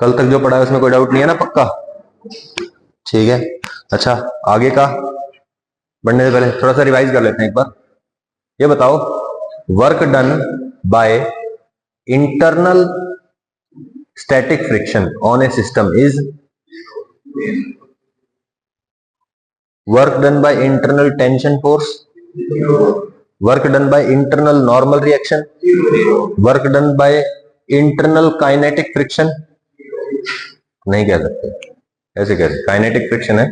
कल तक जो पढ़ा है उसमें कोई डाउट नहीं है ना, पक्का? ठीक है। अच्छा, आगे का बढ़ने से पहले थोड़ा सा रिवाइज कर लेते हैं एक बार। ये बताओ, work done by internal static friction on A system is work done by internal tension force, work done by internal normal reaction, work done by internal kinetic friction. नहीं कह सकते, ऐसे कैसे? काइनेटिक फ्रिक्शन है,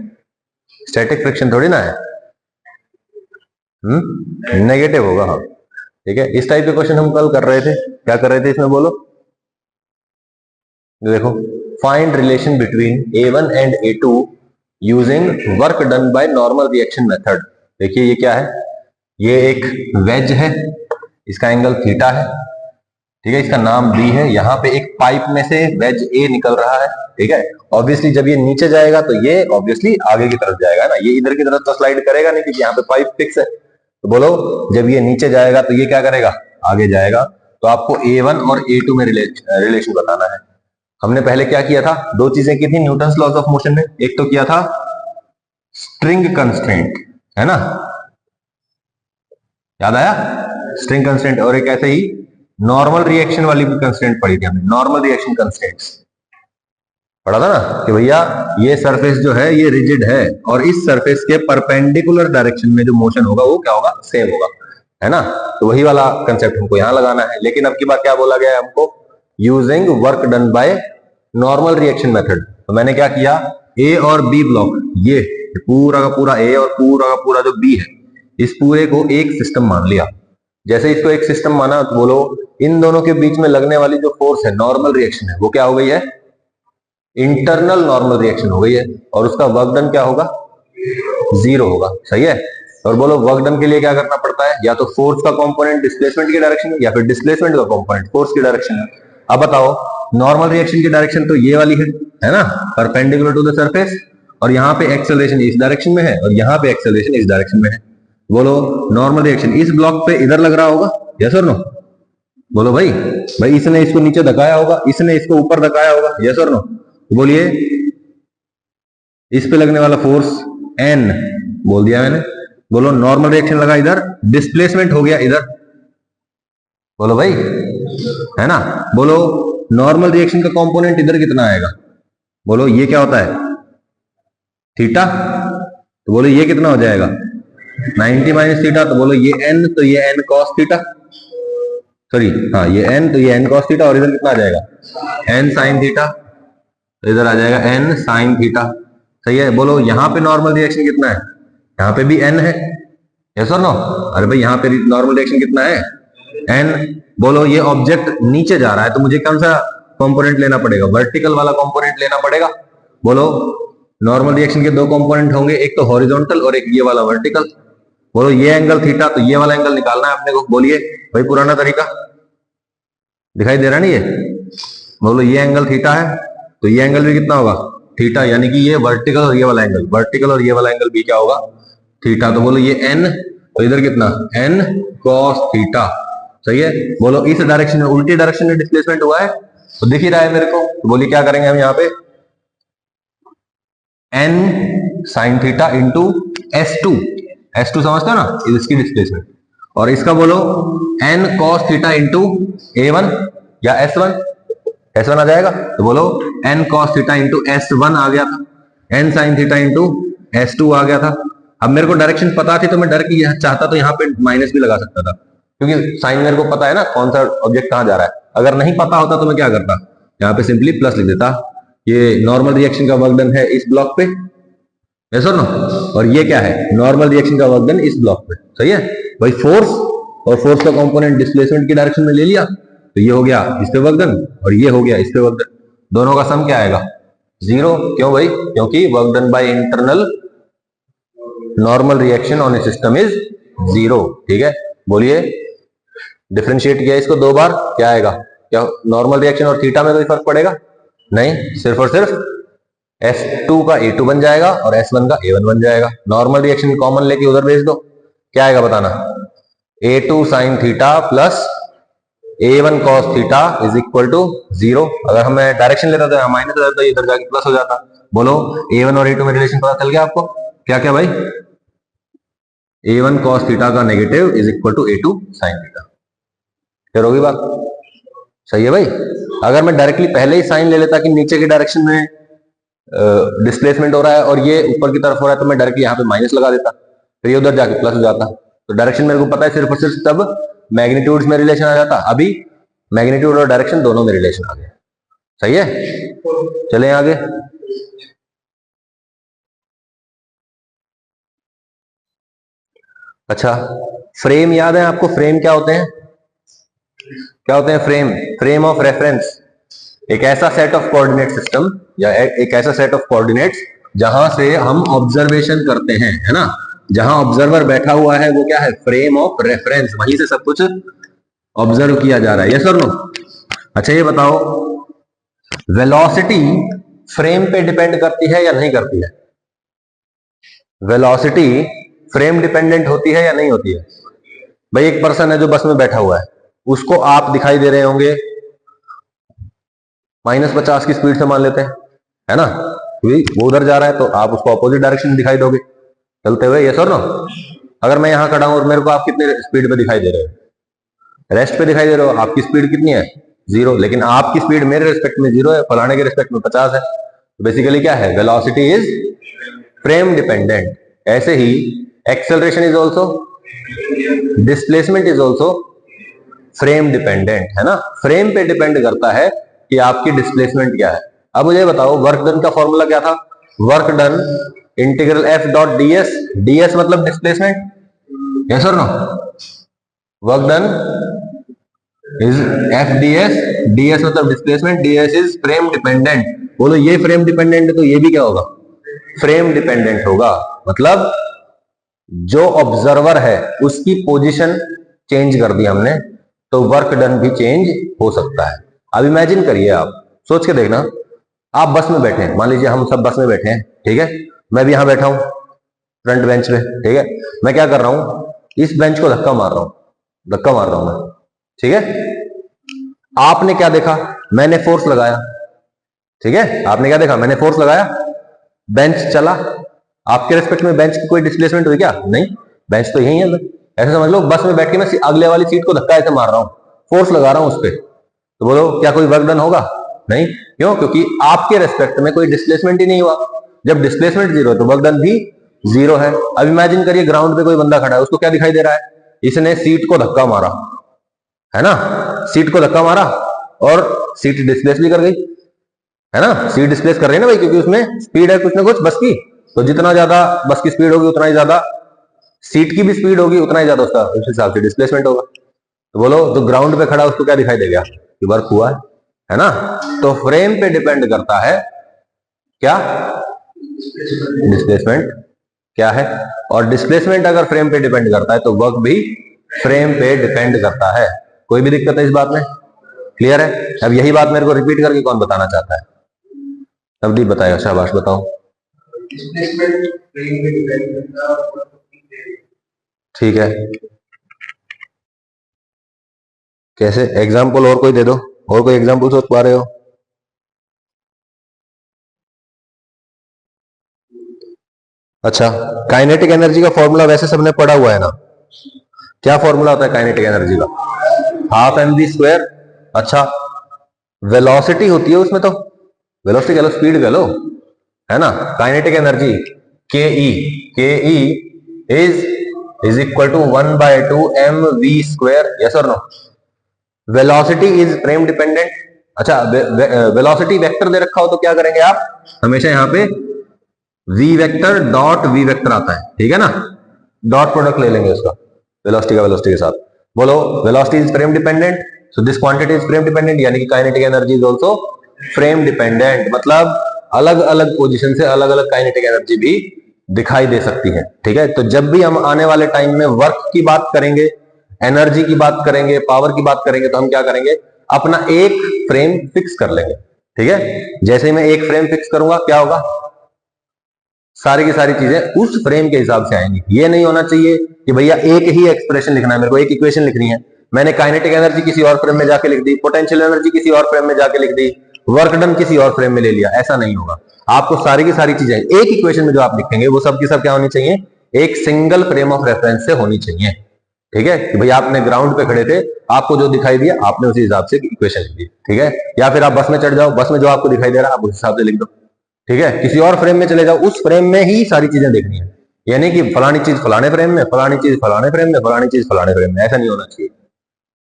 स्टैटिक फ्रिक्शन थोड़ी ना है। Negative होगा। हाँ ठीक है, इस टाइप के क्वेश्चन हम कल कर रहे थे। क्या कर रहे थे इसमें बोलो? देखो, find relation between A1 and A2 using work done by normal reaction method. देखिए ये क्या है, ये एक वेज है, इसका एंगल थीटा है, ठीक है, इसका नाम B है। यहाँ पे एक पाइप में से वेज A निकल रहा है, ठीक है। ऑब्वियसली जब ये नीचे जाएगा तो ये ऑब्वियसली आगे की तरफ जाएगा ना, ये इधर की तरफ तो स्लाइड करेगा नहीं क्योंकि यहाँ पे पाइप फिक्स है। तो बोलो, जब ये नीचे जाएगा तो ये क्या करेगा? आगे जाएगा। तो आपको A1 और A2 में रिलेशन बताना है। हमने पहले क्या किया था? दो चीजें की थी न्यूटन्स लॉज ऑफ मोशन में। एक तो किया था स्ट्रिंग कंस्ट्रेंट, है ना, याद आया? String constraint. और एक ऐसे ही नॉर्मल रिएक्शन वाली भी कंस्ट्रेंट पढ़ी थी हमने, नॉर्मल रिएक्शन कंस्ट्रेंट्स पढ़ा था ना, कि भैया ये सरफेस जो है ये रिजिड है और इस सरफेस के परपेंडिकुलर डायरेक्शन में जो मोशन होगा वो क्या होगा? सेम होगा, है ना। तो वही वाला कंसेप्ट हमको यहां लगाना है। लेकिन अब की बार क्या बोला गया है हमको? Using work done by normal reaction method. तो मैंने क्या किया, ए और बी ब्लॉक, ये पूरा का पूरा ए और पूरा का पूरा जो बी है, इस पूरे को एक सिस्टम मान लिया। जैसे इसको एक सिस्टम माना तो बोलो इन दोनों के बीच में लगने वाली जो फोर्स है, नॉर्मल रिएक्शन है, वो क्या हो गई है? इंटरनल नॉर्मल रिएक्शन हो गई है। और उसका वर्क डन क्या होगा? 0 होगा। सही है। और बोलो वर्क डन के लिए क्या करना पड़ता है? या तो फोर्स का कंपोनेंट डिस्प्लेसमेंट की डायरेक्शन में, या फिर डिस्प्लेसमेंट का कंपोनेंट फोर्स की डायरेक्शन में। अब बताओ, नॉर्मल रिएक्शन की डायरेक्शन तो ये वाली है ना, परपेंडिकुलर टू द सरफेस। और यहाँ पे एक्सेलरेशन इस डायरेक्शन में है और यहाँ पे एक्सेलरेशन इस डायरेक्शन में है। बोलो, नॉर्मल रिएक्शन इस ब्लॉक पे इधर लग रहा होगा, यस और नो? बोलो भाई, भाई इसने इसको नीचे धकाया होगा, इसने इसको ऊपर धकाया होगा, यस और नो? बोलिए, इस पे लगने वाला फोर्स N बोल दिया मैंने। बोलो, नॉर्मल रिएक्शन लगा इधर, डिस्प्लेसमेंट हो गया इधर। बोलो भाई, है ना। बोलो, नॉर्मल रिएक्शन का कंपोनेंट इधर कितना आएगा? बोलो, ये क्या होता है? थीटा। तो बोलो ये कितना हो जाएगा? 90 माइनस थीटा। तो बोलो ये N, तो ये N cos थीटा, सॉरी हाँ ये N, तो ये N cos थीटा। और इधर कितना आ जाएगा? N sin theta. तो इधर आ जाएगा N sin थीटा। सही है। बोलो, यहाँ पे नॉर्मल रिएक्शन कितना है? यहाँ पे भी N है, यस और नो? अरे भाई यहाँ पे नॉर्मल रिएक्शन कितना है? N। बोलो, ये ऑब्जेक्ट नीचे जा रहा है तो मुझे कौन सा कंपोनेंट लेना पड़ेगा? वर्टिकल वाला कंपोनेंट लेना पड़ेगा। बोलो, नॉर्मल रिएक्शन के दो कंपोनेंट होंगे, एक तो हॉरिजॉन्टल और एक ये वाला वर्टिकल। बोलो, ये एंगल थीटा, तो ये वाला एंगल निकालना है अपने को। बोलिए भाई, पुराना तरीका दिखाई दे रहा नहीं ये? बोलो, ये एंगल थीटा है तो ये एंगल भी कितना होगा? थीटा। यानी कि ये वर्टिकल और ये वाला एंगल, वर्टिकल और ये वाला एंगल भी क्या होगा? थीटा। तो बोलो ये N, तो इधर कितना? N cos theta. सही है। बोलो, इस डायरेक्शन में, उल्टी डायरेक्शन में डिस्प्लेसमेंट हुआ है तो दिख ही रहा है मेरे को। तो बोलिए क्या करेंगे हम यहाँ पे? N sin theta into S2। S2 समझते हो ना, इसकी डिस्प्लेसमेंट। और इसका बोलो N cos theta into A1 या S1। S1 आ जाएगा। तो बोलो N cos theta into S1 आ गया था, N sin theta into S2 आ गया था। अब मेरे को डायरेक्शन पता थी तो मैं डर की चाहता तो यहाँ पे माइनस भी लगा सकता था, क्योंकि साइन मेरे को पता है ना कौन सा ऑब्जेक्ट कहाँ जा रहा है। अगर नहीं पता होता तो मैं क्या करता? यहाँ पे सिंपली प्लस लिख देता। ये नॉर्मल रिएक्शन का वर्क डन है इस ब्लॉक पे, यस और नो? और ये क्या है? नॉर्मल रिएक्शन का वर्क डन इस ब्लॉक पे। सही है भाई। फोर्स और फोर्स का कंपोनेंट डिस्प्लेसमेंट की डायरेक्शन में ले लिया तो ये हो गया इस पे वर्क डन और ये हो गया इस पे वर्क डन। दोनों का सम क्या आएगा? 0। क्यों भाई? क्योंकि work done by internal normal reaction on A system is 0। ठीक है। बोलिए, डिफरेंशिएट किया इसको 2 बार, क्या आएगा? क्या नॉर्मल रिएक्शन और थीटा में कोई फर्क पड़ेगा? नहीं, सिर्फ और सिर्फ S2 का A2 बन जाएगा और S1 का A1 बन जाएगा। नॉर्मल रिएक्शन कॉमन लेके उधर भेज दो, क्या आएगा बताना? A2 sin theta plus A1 cos theta is equal to 0। अगर हमें डायरेक्शन लेता था माइनस हो जाता, इधर जाके प्लस हो जाता। बोलो A1 और A2 में रिलेशन पता चल गया आपको? क्या क्या भाई? A1 cos थीटा का negative is equal to A2 sin theta. फिर होगी बात? सही है भाई। अगर मैं डायरेक्टली पहले ही साइन ले लेता कि नीचे के डायरेक्शन में डिस्प्लेसमेंट हो रहा है और ये ऊपर की तरफ हो रहा है, तो मैं डायरेक्टली यहाँ पे माइनस लगा देता, फिर ये उधर जाके प्लस हो जाता। तो डायरेक्शन मेरे को पता है सिर्फ और सिर्फ तब मैग्नीट्यूड्स में रिलेशन आ जाता। अभी मैग्नीट्यूड और डायरेक्शन दोनों में रिलेशन आ गया। सही है, चलें आगे। अच्छा, फ्रेम याद है आपको? फ्रेम क्या होते हैं? क्या होते हैं फ्रेम? फ्रेम ऑफ रेफरेंस, एक ऐसा सेट ऑफ कोऑर्डिनेट सिस्टम या एक ऐसा सेट ऑफ कोऑर्डिनेट्स जहां से हम ऑब्जर्वेशन करते हैं, है ना। जहां ऑब्जर्वर बैठा हुआ है वो क्या है? Frame of reference. वहीं से सब कुछ ऑब्जर्व किया जा रहा है। यस और नो? अच्छा ये बताओ, वेलोसिटी फ्रेम पे डिपेंड करती है या नहीं करती है? वेलोसिटी फ्रेम डिपेंडेंट होती है या नहीं होती है? भाई एक पर्सन है जो बस में बैठा हुआ है, उसको आप दिखाई दे रहे होंगे -50 की स्पीड से, मान लेते हैं, है ना। वो उधर जा रहा है तो आप उसको अपोजिट डायरेक्शन में दिखाई दोगे चलते हुए। यस और नो? अगर मैं यहां खड़ा हूं और मेरे को आप कितने स्पीड पे दिखाई दे रहे हो? रेस्ट पे दिखाई दे रहे हो। आपकी स्पीड कितनी है? 0। लेकिन आपकी स्पीड मेरे रिस्पेक्ट में 0 है, फलाने के रिस्पेक्ट में 50 है। तो बेसिकली क्या है? Velocity is frame dependent. ऐसे ही acceleration is also, displacement is also frame dependent, है ना। फ्रेम पे डिपेंड करता है कि आपकी डिस्प्लेसमेंट क्या है। अब मुझे बताओ, वर्क डन का फॉर्मूला क्या था? Work done integral F dot d s. D s मतलब डिस्प्लेसमेंट, यस और no? Work done is F d s, d s मतलब displacement, d s is frame dependent. बोलो ये फ्रेम डिपेंडेंट है तो ये भी क्या होगा? फ्रेम डिपेंडेंट होगा। मतलब जो ऑब्जर्वर है उसकी पोजीशन चेंज कर दी हमने, तो वर्क डन भी चेंज हो सकता है। अब इमेजिन करिए, आप सोच के देखना, आप बस में बैठे हैं, मान लीजिए हम सब बस में बैठे हैं, ठीक है। मैं भी यहां बैठा हूं फ्रंट बेंच पे, ठीक है। मैं क्या कर रहा हूं? इस बेंच को धक्का मार रहा हूं, धक्का मार रहा हूं मैं, ठीक है। आपने क्या देखा? मैंने फोर्स लगाया, ठीक है। आपने क्या देखा? मैंने फोर्स लगाया, बेंच चला। आपके रेस्पेक्ट में बेंच की कोई डिस्प्लेसमेंट हुई क्या? नहीं, बेंच तो यही है। ऐसे समझ लो बस में बैठ के मैं अगले वाली सीट को धक्का ऐसे मार रहा हूं, फोर्स लगा रहा हूं उस पर, तो बोलो क्या कोई वर्क डन होगा? नहीं। क्यों? क्योंकि आपके रेस्पेक्ट में कोई डिस्प्लेसमेंट ही नहीं हुआ। जब डिस्प्लेसमेंट 0 है तो वर्क डन भी 0 है। अब इमेजिन करिए ग्राउंड पे कोई बंदा खड़ा है, उसको क्या दिखाई दे रहा है? इसने सीट को धक्का मारा, है ना। सीट को धक्का मारा और सीट डिस्प्लेस भी कर गई, है ना। सीट डिस्प्लेस कर रही है ना भाई, क्योंकि उसमें स्पीड है कुछ ना कुछ बस की। तो जितना ज्यादा बस की स्पीड होगी उतना ही ज्यादा सीट की भी स्पीड होगी, उतना ही ज्यादा उसका उस हिसाब से डिस्प्लेसमेंट होगा। तो बोलो जो ग्राउंड पे खड़ा उसको क्या दिखाई देगा? कि वर्क हुआ है ना। तो फ्रेम पे डिपेंड करता है क्या? डिस्प्लेसमेंट क्या है। और डिस्प्लेसमेंट अगर फ्रेम पे डिपेंड करता है तो वर्क भी फ्रेम पे डिपेंड करता है। कोई भी दिक्कत है इस बात में? क्लियर है? अब यही बात मेरे को रिपीट करके कौन बताना चाहता है? तब बताएगा, शाबाश बताओ। ठीक है, कैसे? एग्जाम्पल और कोई दे दो, और कोई एग्जाम्पल सोच पा रहे हो? अच्छा, काइनेटिक एनर्जी का फॉर्मूला वैसे सबने पढ़ा हुआ है ना। क्या फॉर्मूला होता है काइनेटिक एनर्जी का? Half M V square. अच्छा, वेलोसिटी होती है उसमें, तो वेलोसिटी कह लो, स्पीड कह लो, है ना। Kinetic energy K E is equal to 1/2 mv²। Yes और no? Velocity is frame dependent. अच्छा, वेलोसिटी वेक्टर दे रखा हो तो क्या करेंगे आप? हमेशा यहां पे V vector dot V vector आता है, ठीक है ना। डॉट प्रोडक्ट ले लेंगे उसका, वेलोसिटी का वेलोसिटी के साथ। बोलो velocity is frame dependent, so this quantity is frame dependent, यानी कि kinetic energy is also frame dependent. मतलब अलग अलग पोजीशन से अलग अलग काइनेटिक एनर्जी भी दिखाई दे सकती है, ठीक है। तो जब भी हम आने वाले टाइम में वर्क की बात करेंगे, एनर्जी की बात करेंगे, पावर की बात करेंगे, तो हम क्या करेंगे? अपना एक फ्रेम फिक्स कर लेंगे, ठीक है। जैसे ही मैं एक फ्रेम फिक्स करूंगा क्या होगा? सारी की सारी चीजें उस फ्रेम के हिसाब से आएंगी। ये नहीं होना चाहिए कि भैया एक ही एक्सप्रेशन लिखना है, मेरे को एक इक्वेशन लिखनी है, मैंने काइनेटिक एनर्जी किसी और फ्रेम में जाके लिख दी, पोटेंशियल एनर्जी किसी और फ्रेम में जाके लिख दी, वर्क डन किसी और फ्रेम में ले लिया, ऐसा नहीं होगा। आपको सारी की सारी चीजें एक इक्वेशन में जो आप लिखेंगे वो सब की सब क्या होनी चाहिए, एक सिंगल फ्रेम ऑफ रेफरेंस से होनी चाहिए। ठीक है कि भाई आपने ग्राउंड पे खड़े थे, आपको जो दिखाई दिया आपने उसी हिसाब से इक्वेशन लिख दी। ठीक है, या फिर आप बस में चढ़ जाओ, बस में जो आपको दिखाई दे रहा है आप उस हिसाब से लिख दो। ठीक है, किसी और फ्रेम में चले जाओ, उस फ्रेम में ही सारी चीजें देखनी है, यानी कि फलानी चीज फलाने फ्रेम में, फलानी चीज फलाने फ्रेम में, फलानी चीज फलाने फ्रेम में, ऐसा नहीं होना चाहिए।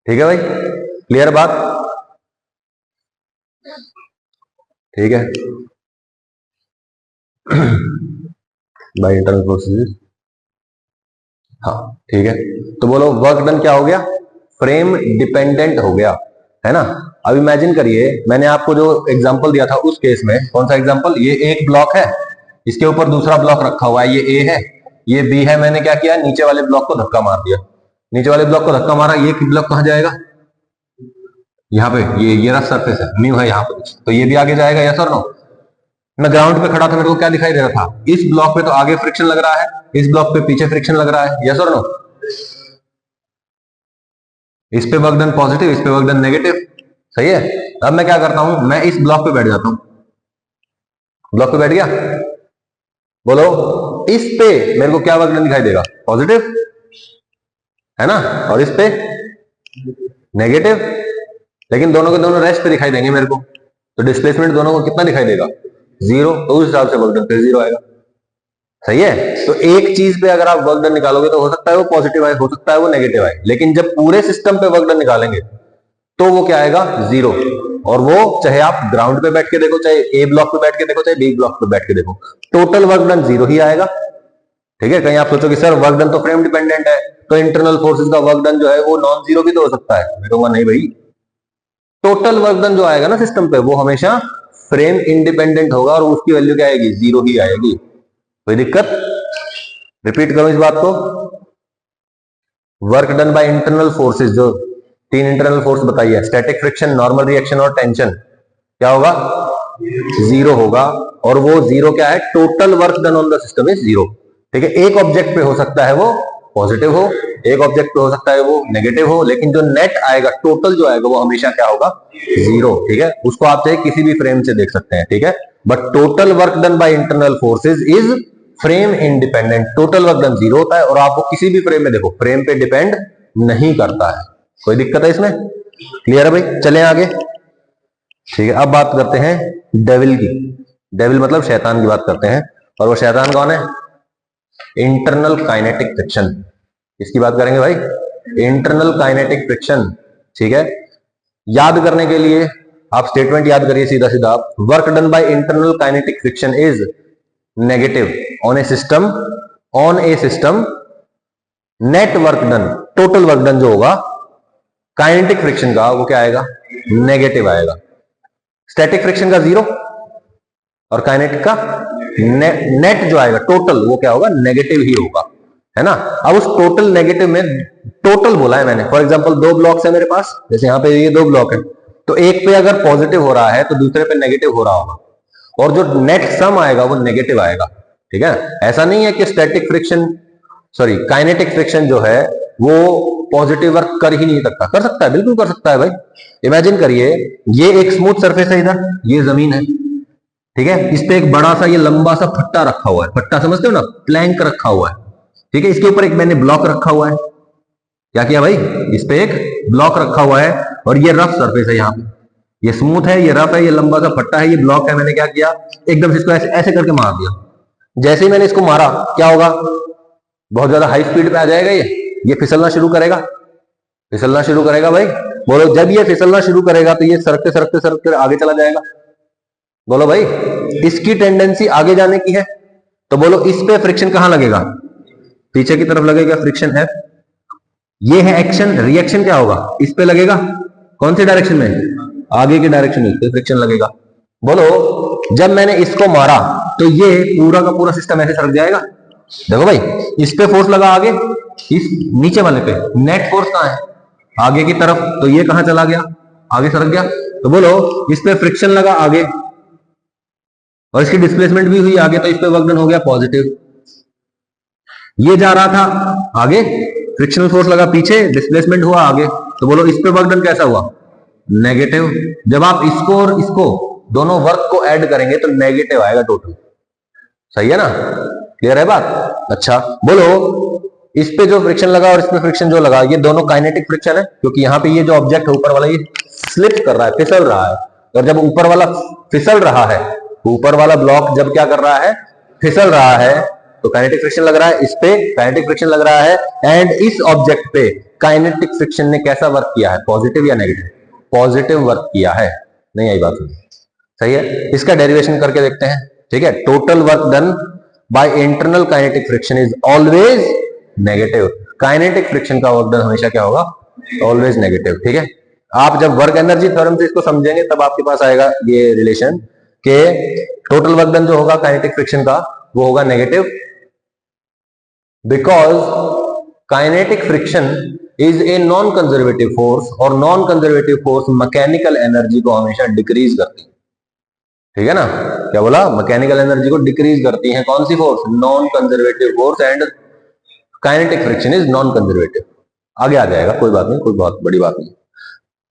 ठीक है भाई, क्लियर बात? ठीक है बाय इंटरनल फोर्सेस। हाँ ठीक है, तो बोलो वर्क डन क्या हो गया, फ्रेम डिपेंडेंट हो गया, है ना। अब इमेजिन करिए मैंने आपको जो एग्जांपल दिया था उस केस में, कौन सा एग्जांपल, ये एक ब्लॉक है, इसके ऊपर दूसरा ब्लॉक रखा हुआ है, ये ए है, ये बी है, मैंने क्या किया, नीचे वाले ब्लॉक को धक्का मार दिया, नीचे वाले ब्लॉक को धक्का मारा, ये ब्लॉक कहां जाएगा, यहाँ पे, ये रफ सरफेस है, न्यू है यहाँ पे, तो ये भी आगे जाएगा, यस और नो। मैं ग्राउंड पे खड़ा था, मेरे को क्या दिखाई दे रहा था, इस ब्लॉक पे तो आगे फ्रिक्शन लग रहा है, इस ब्लॉक पे पीछे फ्रिक्शन लग रहा है, यस और नो। इस पे वर्क डन पॉजिटिव, इस पे वर्क डन नेगेटिव, सही है। अब मैं क्या करता हूं, मैं इस ब्लॉक पे बैठ जाता हूं, ब्लॉक पे बैठ गया, बोलो इस पे मेरे को क्या वर्क डन दिखाई देगा, पॉजिटिव, है ना, और इस पे नेगेटिव, लेकिन दोनों के दोनों रेस्ट पे दिखाई देंगे मेरे को, तो डिस्प्लेसमेंट दोनों को कितना दिखाई देगा, 0, तो उस हिसाब से वर्क डन फिर 0 आएगा, सही है। तो एक चीज पे अगर आप वर्क डन निकालोगे तो हो सकता है वो पॉजिटिव आए, हो सकता है वो नेगेटिव आए, लेकिन जब पूरे सिस्टम पे वर्क डन निकालेंगे तो वो क्या आएगा, 0, और वो चाहे आप ग्राउंड पे बैठ के देखो, चाहे ए ब्लॉक पे बैठ के देखो, चाहे बी ब्लॉक पे बैठ के देखो, टोटल वर्क डन 0 ही आएगा। ठीक है, कहीं आप सोचो कि सर वर्क डन तो फ्रेम डिपेंडेंट है, तो इंटरनल फोर्सेस का वर्क डन जो है वो नॉन जीरो भी तो हो सकता है, मैं कहूंगा नहीं भाई, टोटल वर्क डन जो आएगा ना सिस्टम पे वो हमेशा फ्रेम इंडिपेंडेंट होगा और उसकी वैल्यू क्या आएगी, 0 ही आएगी। कोई दिक्कत? रिपीट करो इस बात को, work done by internal forces, जो 3 इंटरनल फोर्स बताई है, स्टैटिक फ्रिक्शन, नॉर्मल रिएक्शन और टेंशन, क्या होगा, 0 होगा, और वो 0 क्या है, total work done on the system is 0। ठीक है, एक ऑब्जेक्ट पे हो सकता है वो पॉजिटिव हो, एक ऑब्जेक्ट पे हो सकता है वो नेगेटिव हो, लेकिन जो नेट आएगा, टोटल जो आएगा वो हमेशा क्या होगा, 0। ठीक है, उसको आप चाहे किसी भी फ्रेम से देख सकते हैं। ठीक है, but total work done by internal forces is frame independent, total work done 0 होता है, और आपको किसी भी फ्रेम में देखो फ्रेम पे डिपेंड नहीं करता है। कोई दिक्कत है इसमें? क्लियर है भाई, चलें आगे। ठीक है, अब बात करते हैं डेविल की। डेविल मतलब शैतान की बात करते हैं, और वो शैतान कौन है, इंटरनल काइनेटिक फ्रिक्शन, इसकी बात करेंगे भाई, इंटरनल काइनेटिक फ्रिक्शन। ठीक है, याद करने के लिए आप स्टेटमेंट याद करिए सीधा सीधा, आप, work done by internal kinetic friction is negative on A system, net work done, total work done जो होगा काइनेटिक फ्रिक्शन का वो क्या आएगा, नेगेटिव आएगा। स्टैटिक फ्रिक्शन का 0 और काइनेटिक का नेट जो आएगा टोटल वो क्या होगा, नेगेटिव ही होगा, है ना। अब उस टोटल नेगेटिव में, टोटल बोला है मैंने, फॉर एग्जांपल 2 ब्लॉक्स है मेरे पास, जैसे यहाँ पे ये 2 ब्लॉक है, तो एक पे अगर पॉजिटिव हो रहा है तो दूसरे पे नेगेटिव हो रहा होगा, और जो नेट सम आएगा वो नेगेटिव आएगा। ठीक है, ऐसा नहीं है कि static friction, sorry kinetic friction जो है वो पॉजिटिव वर्क कर ही नहीं सकता, कर सकता है, बिल्कुल कर सकता है भाई। इमेजिन करिए ये एक स्मूथ सरफेस है, इधर ये जमीन है, ठीक है, इस पे एक बड़ा सा ये लंबा सा फट्टा रखा हुआ है, फट्टा समझते हो ना, प्लैंक रखा हुआ है। ठीक है, इसके ऊपर एक मैंने ब्लॉक रखा हुआ है, क्या किया भाई, इस पे एक ब्लॉक रखा हुआ है, और ये रफ सरफेस है, यहाँ पे ये स्मूथ है, ये रफ है, ये लंबा सा फट्टा है, ये ब्लॉक है, मैंने क्या किया, एकदम से इसको ऐसे ऐसे करके मार दिया। जैसे ही मैंने इसको मारा क्या होगा, बहुत ज्यादा हाई स्पीड पे आ जाएगा, ये फिसलना शुरू करेगा, फिसलना शुरू करेगा भाई। बोलो जब ये फिसलना शुरू करेगा तो ये सरकते सरकते सरकते आगे चला जाएगा, बोलो भाई, इसकी टेंडेंसी आगे जाने की है, तो बोलो इस पे फ्रिक्शन कहां लगेगा, पीछे की तरफ लगेगा, फ्रिक्शन है, ये है एक्शन, रिएक्शन क्या होगा, इस पे लगेगा, कौन सी डायरेक्शन में, आगे की डायरेक्शन में, इस पे फ्रिक्शन लगेगा। बोलो जब मैंने इसको मारा तो ये पूरा का पूरा सिस्टम ऐसे सरक जाएगा, देखो भाई इस पे फोर्स लगा आगे, इस नीचे वाले पे नेट फोर्स कहां है, आगे की तरफ, तो ये कहां चला गया, आगे सरक गया। तो बोलो इस पे फ्रिक्शन लगा आगे और इसकी डिस्प्लेसमेंट भी हुई आगे, तो इस पे वर्क डन हो गया पॉजिटिव। ये जा रहा था आगे, फ्रिक्शनल फोर्स लगा पीछे, डिस्प्लेसमेंट हुआ आगे, तो बोलो इस पे वर्क डन कैसा हुआ, नेगेटिव। जब आप इसको और इसको दोनों वर्क को ऐड करेंगे तो नेगेटिव आएगा टोटल। सही है ना, क्लियर है बात। अच्छा बोलो इस पे जो फ्रिक्शन लगा और इस पे फ्रिक्शन जो लगा, ये दोनों काइनेटिक फ्रिक्शन है, क्योंकि यहाँ पे ये जो ऑब्जेक्ट है ऊपर वाला ये स्लिप कर रहा है, फिसल रहा है। और जब ऊपर वाला फिसल रहा है, ऊपर वाला ब्लॉक जब क्या कर रहा है, फिसल रहा है, तो काइनेटिक फ्रिक्शन लग रहा है, इस पे काइनेटिक फ्रिक्शन लग रहा है। एंड इस ऑब्जेक्ट पे काइनेटिक फ्रिक्शन ने कैसा वर्क किया है, पॉजिटिव या नेगेटिव, पॉजिटिव वर्क किया है। नहीं आई बात, सही है। इसका डेरिवेशन करके देखते हैं, ठीक है। Total work done by internal kinetic friction is always negative. Kinetic friction का वर्क डन हमेशा क्या होगा, ऑलवेज नेगेटिव, ठीक है। आप जब वर्क एनर्जी थ्योरम से इसको समझेंगे तब आपके पास आएगा ये रिलेशन के टोटल वर्क डन जो होगा काइनेटिक फ्रिक्शन का वो होगा negative, because kinetic friction is a non conservative force, और non conservative force mechanical energy को हमेशा डिक्रीज करती है, ठीक है ना। क्या बोला, मैकेनिकल एनर्जी को डिक्रीज करती है कौन सी force, non conservative force, and kinetic friction is non conservative. आगे आ जाएगा, कोई बात नहीं, कोई बहुत बड़ी बात नहीं।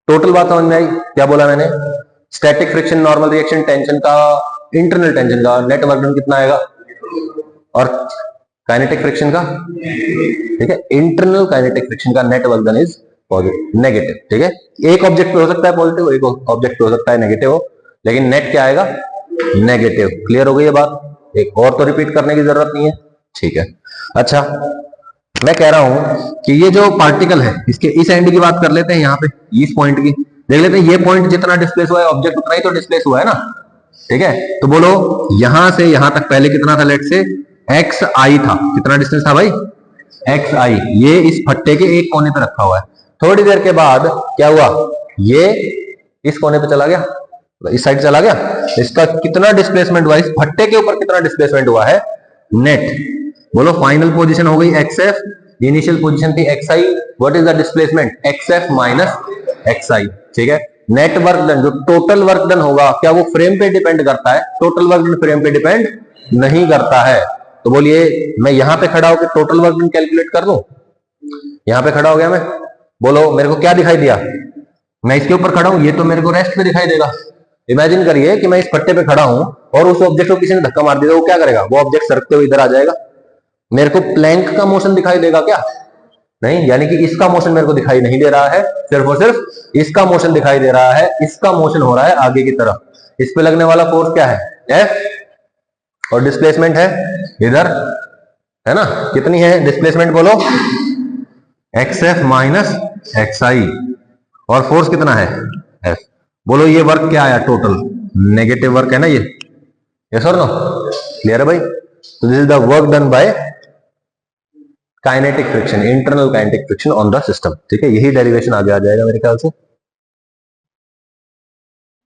टोटल बात समझ में आई, क्या बोला मैंने। Static friction, normal reaction, tension का, इंटरनल टेंशन का नेट वर्क डन कितना आएगा, और काइनेटिक फ्रिक्शन का, ठीक है, इंटरनल काइनेटिक फ्रिक्शन का net work done is positive, negative, ठीक है। एक ऑब्जेक्ट पे हो सकता है पॉजिटिव, एक ऑब्जेक्ट पे हो सकता है नेगेटिव हो, लेकिन नेट क्या आएगा, नेगेटिव। क्लियर हो गई ये बात, एक और तो रिपीट करने की जरूरत नहीं है, ठीक है। अच्छा मैं कह रहा हूं कि ये जो पार्टिकल है इसके इस एंड की बात कर लेते हैं, यहाँ पे इस पॉइंट की देख लेते हैं। ये पॉइंट जितना डिस्प्लेस हुआ है ऑब्जेक्ट उतना ही तो डिस्प्लेस हुआ है ना, ठीक है। तो बोलो यहां से यहां तक पहले कितना था, लेट से एक्स आई था, कितना डिस्टेंस था भाई, एक्स आई। ये इस फट्टे के एक कोने पे रखा हुआ है। थोड़ी देर के बाद क्या हुआ, ये इस कोने पे चला गया, इस साइड चला गया। इसका कितना डिस्प्लेसमेंट हुआ, इस फट्टे के ऊपर कितना डिस्प्लेसमेंट हुआ है, नेट। बोलो फाइनल पोजीशन हो गई एक्स एफ, इनिशियल पोजीशन थी X I, what is the displacement, X F minus X I, ठीक है। नेट वर्क डन, जो टोटल वर्क डन होगा, क्या वो फ्रेम पे डिपेंड करता है, टोटल वर्क डन फ्रेम पे डिपेंड नहीं करता है। तो बोलिए मैं यहां पे खड़ा होकर टोटल वर्क डन कैलकुलेट कर लूं, यहां पे खड़ा हो गया मैं, बोलो मेरे को क्या दिखाई दिया, मैं इसके ऊपर खड़ा हूं, ये तो मेरे को रेस्ट पे दिखाई देगा। इमेजिन करिए कि मैं इस पट्टे पे खड़ा हूं और उस ऑब्जेक्ट को किसी ने धक्का मार दिया, वो क्या करेगा, वो ऑब्जेक्ट सरकते हुए इधर आ जाएगा। मेरे को प्लैंक का मोशन दिखाई देगा क्या, नहीं, यानी कि इसका मोशन मेरे को दिखाई नहीं दे रहा है, सिर्फ और सिर्फ इसका मोशन दिखाई दे रहा है। इसका मोशन हो रहा है आगे की तरफ, इस पे लगने वाला फोर्स क्या है, एफ, और डिस्प्लेसमेंट है इधर, है ना, कितनी है डिस्प्लेसमेंट बोलो, एक्स एफ माइनस एक्स आई, और फोर्स कितना है, एफ। बोलो ये वर्क क्या आया, टोटल नेगेटिव वर्क है ना ये, यस और नो, क्लियर है भाई। तो this is the work done bye kinetic friction, internal kinetic friction on the system, ठीक है। यही डेरिवेशन आगे आ जाएगा मेरे ख्याल से,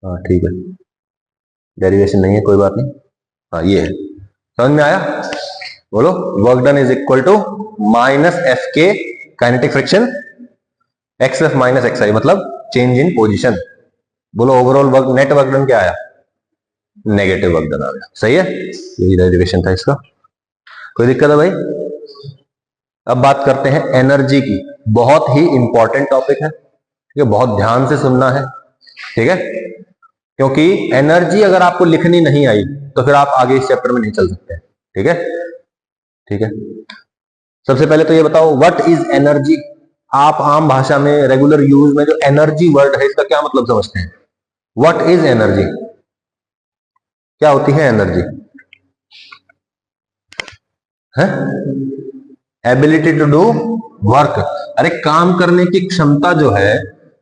हाँ ठीक है, डेरिवेशन नहीं है कोई बात नहीं, हाँ ये है, समझ में आया। बोलो work done is equal to minus F K kinetic friction X F minus X I, मतलब चेंज इन पोजीशन। बोलो overall work, net work done क्या आया, नेगेटिव वर्क डन आ गया, सही है। यही डेरिवेशन था इसका, कोई दिक्कत है भाई। अब बात करते हैं एनर्जी की, बहुत ही इंपॉर्टेंट टॉपिक है, ठीक है, बहुत ध्यान से सुनना है, ठीक है, क्योंकि एनर्जी अगर आपको लिखनी नहीं आई तो फिर आप आगे इस चैप्टर में नहीं चल सकते, ठीक है, ठीक है। सबसे पहले तो ये बताओ व्हाट इज एनर्जी। आप आम भाषा में रेगुलर यूज में जो एनर्जी वर्ड है इसका क्या मतलब समझते हैं, व्हाट इज एनर्जी, क्या होती है एनर्जी, है एबिलिटी टू डू वर्क, अरे काम करने की क्षमता जो है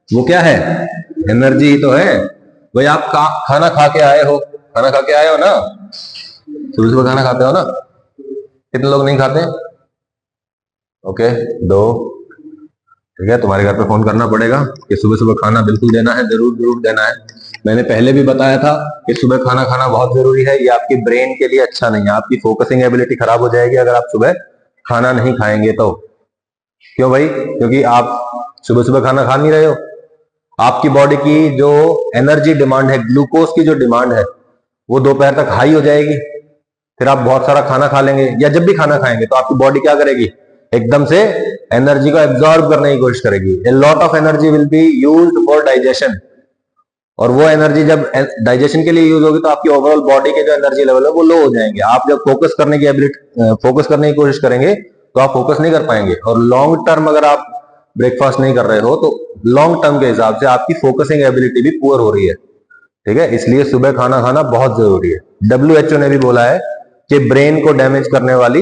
वो क्या है, एनर्जी ही तो है भाई। आप खाना खा के आए हो, खाना खा के आए हो ना, सुबह सुबह खाना खाते हो ना, कितने लोग नहीं खाते, ओके, दो, ठीक है। तुम्हारे घर पे फोन करना पड़ेगा कि सुबह सुबह खाना बिल्कुल देना है, जरूर जरूर देना है। मैंने पहले भी बताया था कि सुबह खाना खाना बहुत जरूरी है, ये आपके ब्रेन के लिए अच्छा नहीं है, आपकी फोकसिंग एबिलिटी खराब हो जाएगी अगर आप सुबह खाना नहीं खाएंगे तो। क्यों भाई, क्योंकि आप सुबह सुबह खाना खा नहीं रहे हो, आपकी बॉडी की जो एनर्जी डिमांड है, ग्लूकोज की जो डिमांड है वो दोपहर तक हाई हो जाएगी, फिर आप बहुत सारा खाना खा लेंगे, या जब भी खाना खाएंगे तो आपकी बॉडी क्या करेगी, एकदम से एनर्जी को एब्जॉर्ब करने की कोशिश करेगी। A lot of energy will be used for digestion, और वो एनर्जी जब डाइजेशन के लिए यूज होगी तो आपकी ओवरऑल बॉडी के जो एनर्जी लेवल है वो लो हो जाएंगे। आप जब फोकस करने की एबिलिटी फोकस करने की कोशिश करेंगे तो आप फोकस नहीं कर पाएंगे, और लॉन्ग टर्म अगर आप ब्रेकफास्ट नहीं कर रहे हो तो लॉन्ग टर्म के हिसाब से आपकी फोकसिंग एबिलिटी भी पुअर हो रही है। ठीक है, इसलिए सुबह खाना खाना बहुत जरूरी है। WHO ने भी बोला है कि ब्रेन को डैमेज करने वाली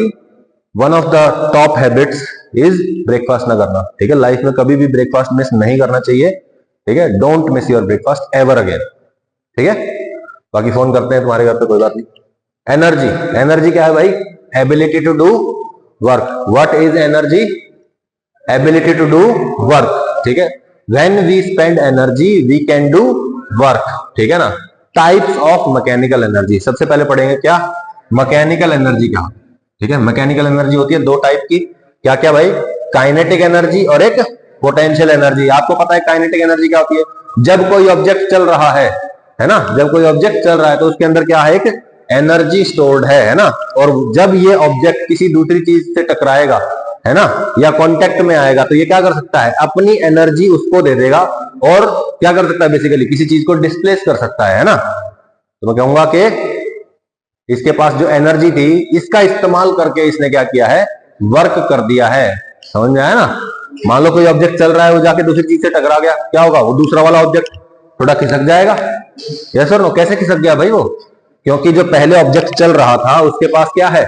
one of the top habits is breakfast ना करना। ठीक है, लाइफ में कभी भी ब्रेकफास्ट मिस नहीं करना चाहिए। ठीक है, don't miss your breakfast ever again. ठीक है, बाकी फोन करते हैं तुम्हारे घर पे, कोई बात नहीं। एनर्जी, एनर्जी क्या है भाई? Ability to do work. What is energy? Ability to do work. ठीक है, when we spend energy we can do work. ठीक है ना। टाइप्स ऑफ मैकेनिकल एनर्जी, सबसे पहले पढ़ेंगे क्या मैकेनिकल एनर्जी क्या। ठीक है, मैकेनिकल एनर्जी होती है दो टाइप की। क्या क्या भाई? काइनेटिक एनर्जी और एक पोटेंशियल एनर्जी। आपको पता है काइनेटिक एनर्जी क्या होती है? जब कोई ऑब्जेक्ट चल रहा है ना, जब कोई ऑब्जेक्ट चल रहा है तो उसके अंदर क्या है? एक एनर्जी स्टोर्ड है ना। और जब ये ऑब्जेक्ट किसी दूसरी चीज से टकराएगा, है ना, या कांटेक्ट में आएगा, तो ये क्या कर सकता है? अपनी एनर्जी उसको दे देगा और क्या कर सकता है? बेसिकली किसी चीज को डिस्प्लेस कर सकता है ना। तो मैं कहूंगा कि इसके पास जो एनर्जी थी इसका इस्तेमाल करके इसने क्या किया है? वर्क कर दिया है। समझ में आया ना। मान लो कोई ऑब्जेक्ट चल रहा है, वो जाके दूसरी चीज से टकरा गया, क्या होगा? वो दूसरा वाला ऑब्जेक्ट थोड़ा खिसक जाएगा। यस और नो? कैसे खिसक गया भाई वो? क्योंकि जो पहले ऑब्जेक्ट चल रहा था उसके पास क्या है?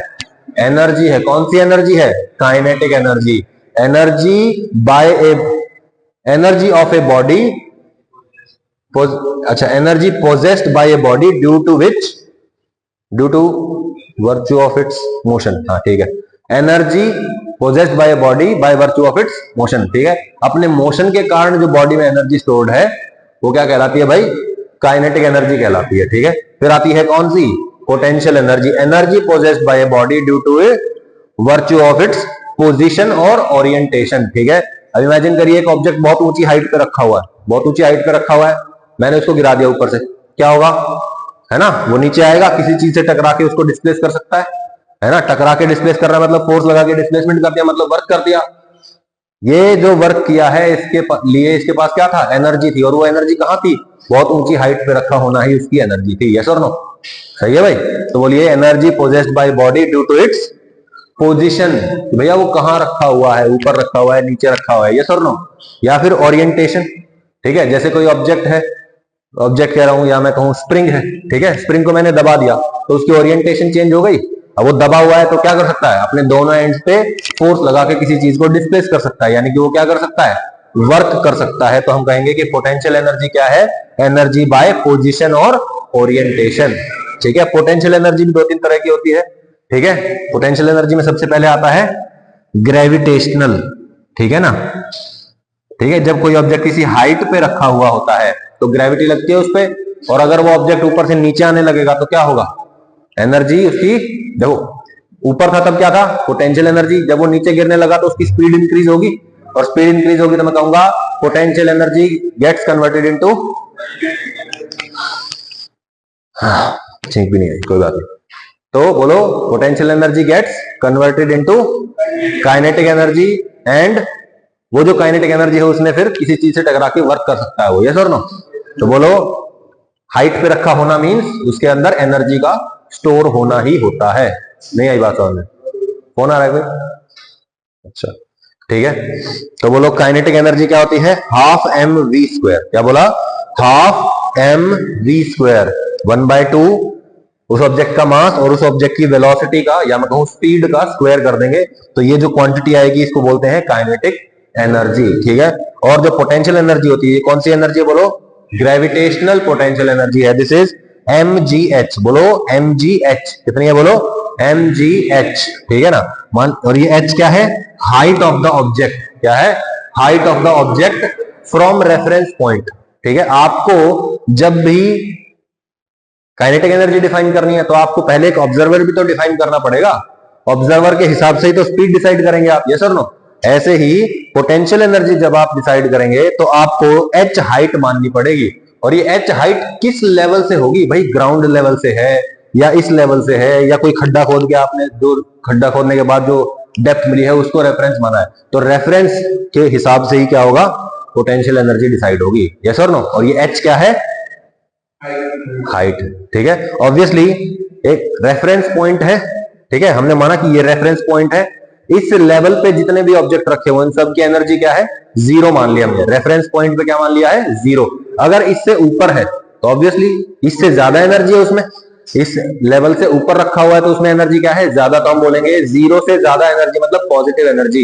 एनर्जी है। कौन सी एनर्जी है? Kinetic energy. Energy by a energy of a body, अच्छा, energy possessed by a body due to virtue of its motion. हाँ ठीक है, energy possessed by a body by virtue of its motion. ठीक है, अपने motion के कारण जो बॉडी में एनर्जी स्टोर्ड है वो क्या कहलाती है भाई? काइनेटिक एनर्जी कहलाती है। ठीक है, फिर आती है कौन सी? Potential energy. Energy possessed by a body due to a virtue of its position और ओरिएंटेशन। ठीक है, अब इमेजिन करिए एक ऑब्जेक्ट बहुत ऊंची हाइट पे रखा हुआ है, बहुत ऊंची हाइट पे रखा हुआ है, मैंने उसको गिरा दिया ऊपर से, क्या होगा? है ना, वो नीचे आएगा, किसी चीज से टकरा के उसको डिस्प्लेस कर सकता है ना। टकरा के डिस्प्लेस कर रहा है मतलब फोर्स लगा के डिस्प्लेसमेंट कर दिया, मतलब वर्क कर दिया। ये जो वर्क किया है इसके लिए इसके पास क्या था? एनर्जी थी। और वो एनर्जी कहां थी? बहुत ऊंची हाइट पे रखा होना ही उसकी एनर्जी थी। यस और नो? सही है भाई। तो बोलिए energy possessed by body due to its position. भैया वो कहां रखा हुआ है? ऊपर रखा हुआ है, नीचे रखा हुआ है? यस और नो? या फिर ओरिएंटेशन। ठीक है, जैसे कोई ऑब्जेक्ट है, ऑब्जेक्ट कह रहा हूं या मैं कहूं स्प्रिंग है। ठीक है, स्प्रिंग को मैंने दबा दिया तो उसकी ओरिएंटेशन चेंज हो गई। अब वो दबा हुआ है तो क्या कर सकता है? अपने दोनों एंड्स पे फोर्स लगा के किसी चीज को डिस्प्लेस कर सकता है, यानी कि वो क्या कर सकता है? वर्क कर सकता है। तो हम कहेंगे कि पोटेंशियल एनर्जी क्या है? एनर्जी बाय पोजीशन और ओरिएंटेशन। ठीक है, पोटेंशियल एनर्जी भी दो तीन तरह की होती है। ठीक है, पोटेंशियल एनर्जी में सबसे पहले आता है ग्रेविटेशनल। ठीक है ना। ठीक है, जब कोई ऑब्जेक्ट किसी हाइट पे रखा हुआ होता है तो ग्रेविटी लगती है उस पर, और अगर वो ऑब्जेक्ट ऊपर से नीचे आने लगेगा तो क्या होगा? एनर्जी उसकी, देखो ऊपर था तब क्या था? Potential energy. जब वो नीचे गिरने लगा तो उसकी स्पीड इंक्रीज होगी, और स्पीड इंक्रीज होगी तो मैं कहूंगा potential energy gets converted into, ठीक भी नहीं है, कोई बात नहीं। तो बोलो potential energy gets converted into kinetic energy, and वो जो काइनेटिक एनर्जी है उसमें फिर किसी चीज से टकरा के वर्क कर सकता है वो। यस और नो? तो बोलो हाइट पे रखा होना मींस उसके अंदर एनर्जी का स्टोर होना ही होता है। नहीं आई बात समझ में? फोन आ रहा है कोई? अच्छा ठीक है, तो बोलो काइनेटिक एनर्जी क्या होती है? Half M V square. क्या बोला? हाफ एम वी स्क्वायर, 1/2 उस ऑब्जेक्ट का मास और उस ऑब्जेक्ट की वेलोसिटी का, या मैं कहूं स्पीड का स्क्वायर कर देंगे तो ये जो क्वांटिटी आएगी इसको बोलते हैं काइनेटिक एनर्जी। ठीक है, और जो पोटेंशियल एनर्जी होती है, कौन सी एनर्जी? बोलो ग्रेविटेशनल पोटेंशियल एनर्जी है। This is mgh। बोलो mgh कितनी है? बोलो mgh। ठीक है ना। मान, और ये h क्या है? Height of the object. क्या है? Height of the object from reference point. ठीक है, आपको जब भी काइनेटिक एनर्जी डिफाइन करनी है तो आपको पहले एक ऑब्जर्वर भी तो डिफाइन करना पड़ेगा। ऑब्जर्वर के हिसाब से ही तो स्पीड डिसाइड करेंगे आप। यस और नो? ऐसे ही पोटेंशियल एनर्जी जब आप डिसाइड करेंगे तो आपको h हाइट माननी पड़ेगी, और ये h हाइट किस लेवल से होगी भाई? ग्राउंड लेवल से है, या इस लेवल से है, या कोई खड्डा खोद के आपने, जो खड्डा खोदने के बाद जो डेप्थ मिली है उसको रेफरेंस माना है, तो रेफरेंस के हिसाब से ही क्या होगा, पोटेंशियल एनर्जी डिसाइड होगी। यस और नो। और ये एच क्या है, हाइट। ठीक है, ऑब्वियसली एक रेफरेंस पॉइंट है। ठीक है, हमने माना कि ये रेफरेंस पॉइंट है, इस लेवल पे जितने भी ऑब्जेक्ट रखे हुए इन सब की एनर्जी क्या है, जीरो मान लिया हमने। रेफरेंस पॉइंट पे क्या मान लिया है, जीरो। अगर इससे ऊपर है तो ऑब्वियसली इससे ज्यादा एनर्जी है उसमें, इस लेवल से ऊपर रखा हुआ है तो उसमें एनर्जी क्या है, ज्यादा। तो हम बोलेंगे जीरो से ज्यादा एनर्जी मतलब पॉजिटिव एनर्जी।